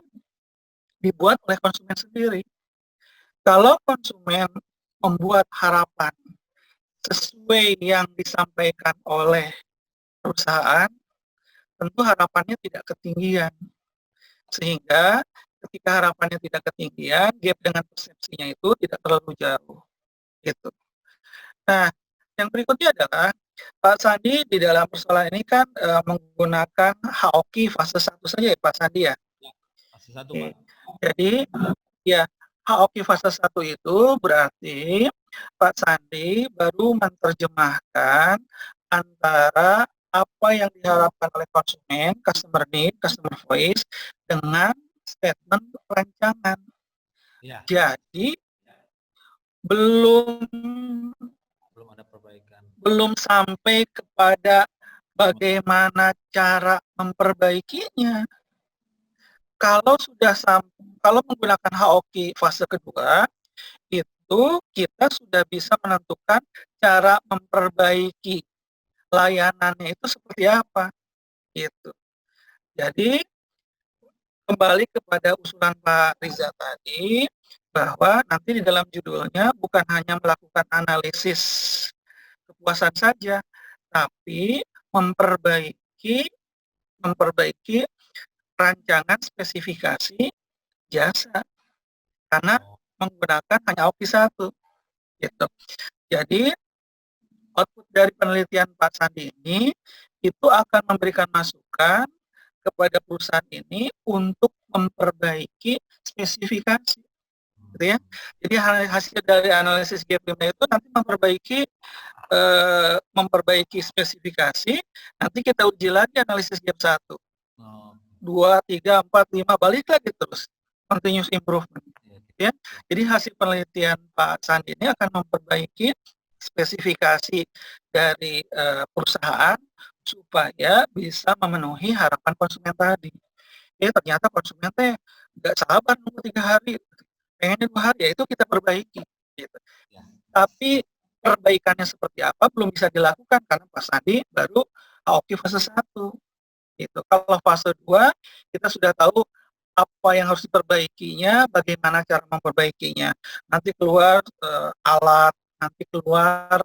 dibuat oleh konsumen sendiri. Kalau konsumen membuat harapan sesuai yang disampaikan oleh perusahaan, tentu harapannya tidak ketinggian. Sehingga ketika harapannya tidak ketinggian, gap dengan persepsinya itu tidak terlalu jauh. Gitu. Nah, yang berikutnya adalah Pak Sandi di dalam persoalan ini kan menggunakan HOKI fase 1 saja ya Pak Sandi ya? Fase 1 Pak. Jadi ya HOKI fase 1 itu berarti Pak Sandi baru menerjemahkan antara apa yang diharapkan oleh konsumen, customer need, customer voice, dengan statement rancangan. Ya. Jadi belum ada perbaikan. Belum sampai kepada bagaimana cara memperbaikinya. Kalau menggunakan HOKI fase kedua, itu kita sudah bisa menentukan cara memperbaiki layanannya itu seperti apa. Gitu. Jadi kembali kepada usulan Pak Riza tadi, bahwa nanti di dalam judulnya bukan hanya melakukan analisis kepuasan saja, tapi memperbaiki rancangan spesifikasi jasa, karena menggunakan hanya HOKI 1. gitu. Jadi output dari penelitian Pak Sandi ini itu akan memberikan masukan kepada perusahaan ini untuk memperbaiki spesifikasi, gitu ya. Jadi hasil dari analisis gap 5 itu nanti memperbaiki spesifikasi, nanti kita uji lagi analisis gap 1. 2, 3, 4, 5, balik lagi terus. Continuous improvement. Ya. Jadi hasil penelitian Pak Sandi ini akan memperbaiki spesifikasi dari perusahaan supaya bisa memenuhi harapan konsumen tadi. Ternyata konsumen teh nggak sabar nunggu 3 hari, pengennya 2 hari, ya itu kita perbaiki. Gitu. Tapi perbaikannya seperti apa belum bisa dilakukan karena Pak Sandi baru AOKI fase 1. Gitu. Kalau fase 2 kita sudah tahu apa yang harus diperbaikinya, bagaimana cara memperbaikinya. Nanti keluar alat, nanti keluar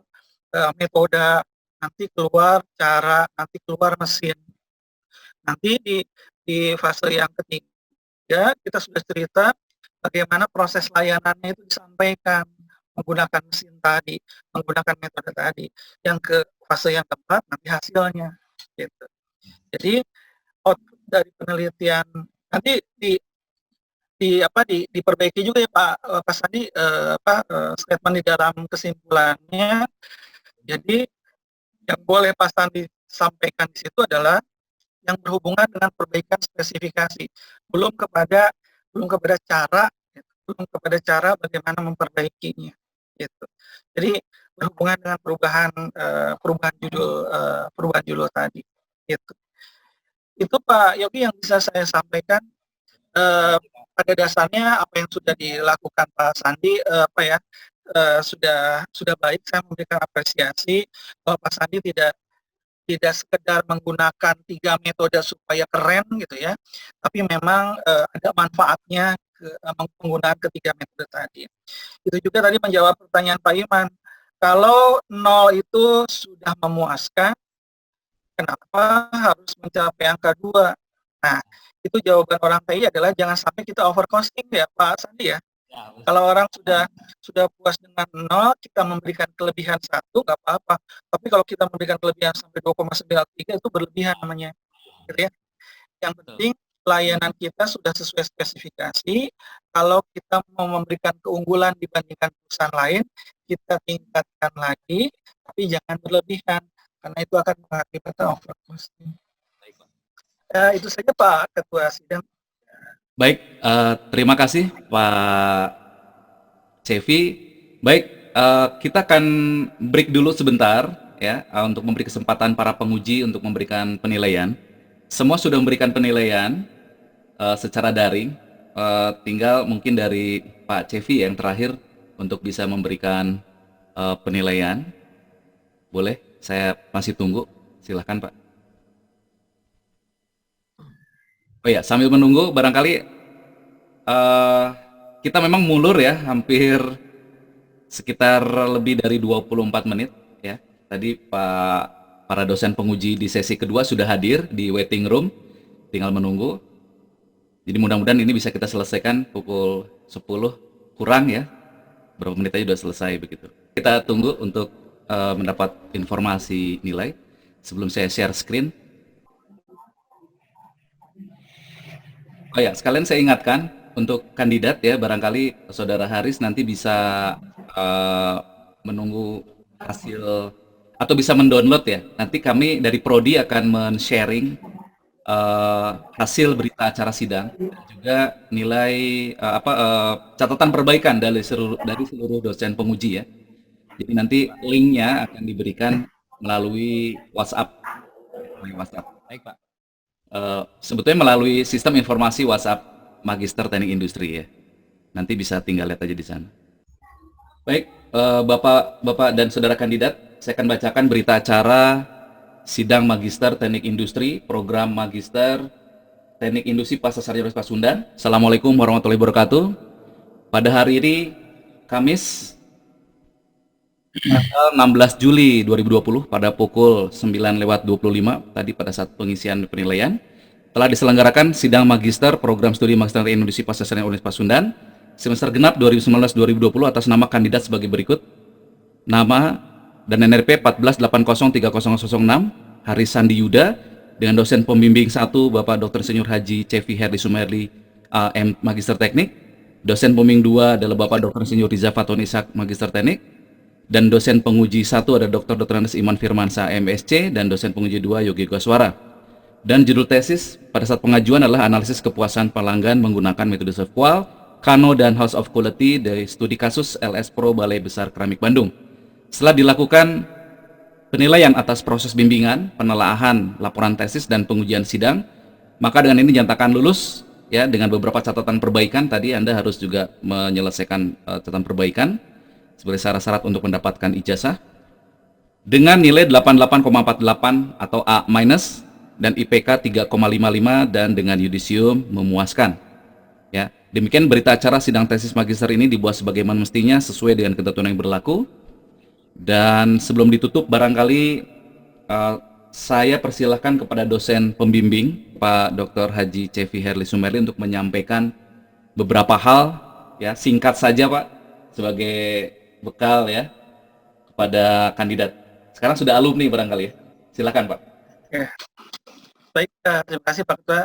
metode, nanti keluar cara, nanti keluar mesin. Nanti di fase yang ketiga kita sudah cerita bagaimana proses layanannya itu disampaikan menggunakan mesin tadi, menggunakan metode tadi. Yang ke fase yang keempat nanti hasilnya. Gitu. Jadi output dari penelitian nanti diperbaiki juga ya Pak Sandi statement di dalam kesimpulannya. Jadi yang boleh Pak Sandi sampaikan di situ adalah yang berhubungan dengan perbaikan spesifikasi, belum kepada cara bagaimana memperbaikinya. Gitu. Jadi berhubungan dengan perubahan judul tadi. Gitu. Itu Pak Yogi yang bisa saya sampaikan. Pada dasarnya apa yang sudah dilakukan Pak Sandi sudah baik. Saya memberikan apresiasi bahwa Pak Sandi tidak sekedar menggunakan 3 metode supaya keren gitu ya, tapi memang ada manfaatnya penggunaan ketiga metode tadi. Itu juga tadi menjawab pertanyaan Pak Iman. Kalau 0 itu sudah memuaskan, kenapa harus mencapai angka 2? Nah, itu jawaban orang TI adalah jangan sampai kita overcosting ya Pak Sandi ya. Kalau orang sudah puas dengan 0, kita memberikan kelebihan 1, nggak apa-apa. Tapi kalau kita memberikan kelebihan sampai 2,93 itu berlebihan namanya. Gitu ya. Yang penting layanan kita sudah sesuai spesifikasi. Kalau kita mau memberikan keunggulan dibandingkan perusahaan lain, kita tingkatkan lagi, tapi jangan berlebihan, karena itu akan mengakibatkan overcosting. Itu saja Pak Ketua Sidang. Baik, terima kasih Pak Cevi. Baik, kita akan break dulu sebentar ya untuk memberi kesempatan para penguji untuk memberikan penilaian. Semua sudah memberikan penilaian secara daring. Tinggal mungkin dari Pak Cevi yang terakhir untuk bisa memberikan penilaian. Boleh? Saya masih tunggu. Silahkan Pak. Oh ya, sambil menunggu barangkali kita memang mulur ya, hampir sekitar lebih dari 24 menit ya. Tadi para dosen penguji di sesi kedua sudah hadir di waiting room, tinggal menunggu. Jadi mudah-mudahan ini bisa kita selesaikan pukul 10 kurang ya. Berapa menit aja sudah selesai begitu. Kita tunggu untuk mendapat informasi nilai sebelum saya share screen. Oh ya, sekalian saya ingatkan untuk kandidat ya, barangkali Saudara Haris nanti bisa menunggu hasil atau bisa mendownload ya. Nanti kami dari Prodi akan men-sharing hasil berita acara sidang dan juga nilai catatan perbaikan dari seluruh dosen penguji ya. Jadi nanti linknya akan diberikan melalui WhatsApp. Baik Pak. Sebetulnya melalui sistem informasi WhatsApp Magister Teknik Industri ya. Nanti bisa tinggal lihat aja di sana. Baik, Bapak dan Saudara kandidat, saya akan bacakan berita acara sidang Magister Teknik Industri, program Magister Teknik Industri Pasca Sarjana Pasundan. Assalamualaikum warahmatullahi wabarakatuh. Pada hari ini Kamis tanggal 16 Juli 2020 pada pukul 9:25 tadi pada saat pengisian penilaian telah diselenggarakan sidang magister program studi Magister Teknik Industri Pasca Sarjana Universitas Pasundan semester genap 2019-2020 atas nama kandidat sebagai berikut. Nama dan NRP 14803006 Haris Sandi Yuda, dengan dosen pembimbing 1 Bapak Dr. Insinyur Haji Cevi Herli Sumerli AM Magister Teknik, dosen pembimbing 2 adalah Bapak Dr. Insinyur Riza Fatoni Ishak Magister Teknik, dan dosen penguji 1 ada Dr. Andes Iman Firmansyah MSc, dan dosen penguji 2 Yogi Goswara. Dan judul tesis pada saat pengajuan adalah analisis kepuasan pelanggan menggunakan metode SEQUAL, Kano dan House of Quality dari studi kasus LS Pro Balai Besar Keramik Bandung. Setelah dilakukan penilaian atas proses bimbingan, penelaahan, laporan tesis, dan pengujian sidang, maka dengan ini dinyatakan lulus ya, dengan beberapa catatan perbaikan. Tadi Anda harus juga menyelesaikan catatan perbaikan sebagai syarat-syarat untuk mendapatkan ijazah dengan nilai 88,48 atau A- dan IPK 3,55 dan dengan yudisium memuaskan. Ya, demikian berita acara sidang tesis magister ini dibuat sebagaimana mestinya sesuai dengan ketentuan yang berlaku. Dan sebelum ditutup, barangkali saya persilahkan kepada dosen pembimbing Pak Dr. Haji Cevi Herli Sumerli untuk menyampaikan beberapa hal, ya singkat saja Pak, sebagai bekal ya kepada kandidat. Sekarang sudah alumni barangkali ya. Silakan Pak. Oke. Baik, terima kasih Pak Ketua.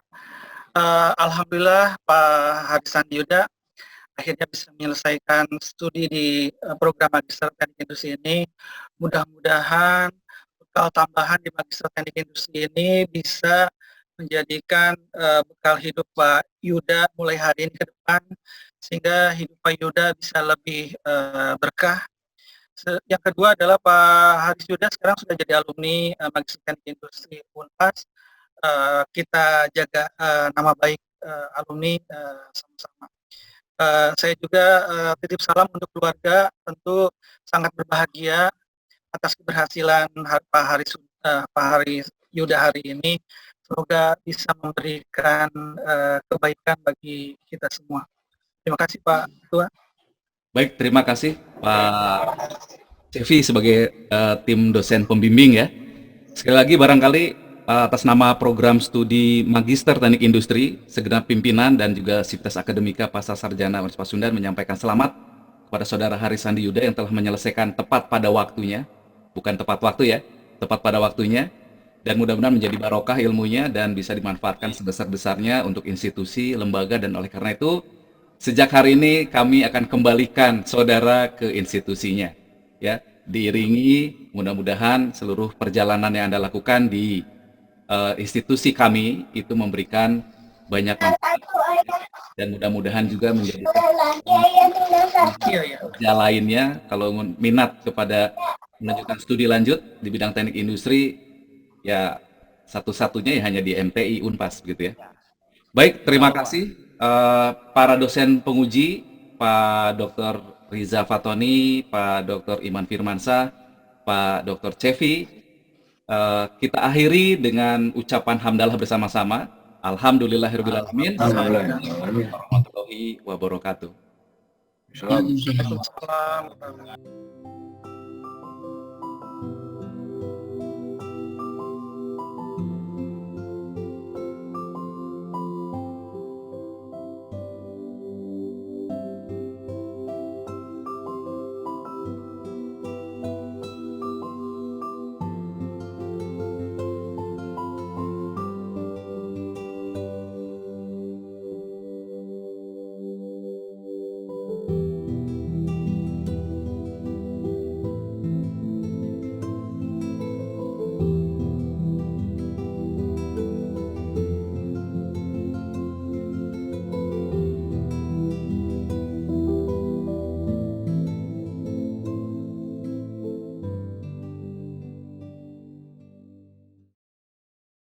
Alhamdulillah Pak Haris Sandi Yuda akhirnya bisa menyelesaikan studi di program Magister Teknik Industri ini. Mudah-mudahan bekal tambahan di Magister Teknik Industri ini bisa menjadikan bekal hidup Pak Yuda mulai hari ini ke depan, sehingga hidup Pak Yuda bisa lebih berkah. Yang kedua adalah Pak Haris Yuda sekarang sudah jadi alumni Magister Teknik Industri Unpas. Kita jaga nama baik alumni sama-sama. Saya juga titip salam untuk keluarga, tentu sangat berbahagia atas keberhasilan Pak Haris Yuda hari ini. Semoga bisa memberikan kebaikan bagi kita semua. Terima kasih Pak Ketua. Baik, terima kasih Pak Cevi sebagai tim dosen pembimbing ya. Sekali lagi barangkali atas nama program studi Magister Teknik Industri, segenap pimpinan dan juga Sivitas Akademika Pasca Sarjana Universitas Pasundan menyampaikan selamat kepada Saudara Haris Sandi Yuda yang telah menyelesaikan tepat pada waktunya, bukan tepat waktu ya, tepat pada waktunya, dan mudah-mudahan menjadi barokah ilmunya dan bisa dimanfaatkan sebesar-besarnya untuk institusi, lembaga, dan oleh karena itu, sejak hari ini kami akan kembalikan Saudara ke institusinya, ya, diiringi mudah-mudahan seluruh perjalanan yang Anda lakukan di institusi kami itu memberikan banyak manfaat dan mudah-mudahan juga menjadi kerja lainnya kalau minat kepada melanjutkan studi lanjut di bidang teknik industri ya satu-satunya ya hanya di MTI Unpas gitu ya. Baik, terima kasih para dosen penguji, Pak Dr. Riza Fatoni, Pak Dr. Iman Firmansyah, Pak Dr. Cevi. Kita akhiri dengan ucapan hamdalah bersama-sama. Alhamdulillahirrahmanirrahim. Warahmatullahi wabarakatuh. Waalaikumsalam.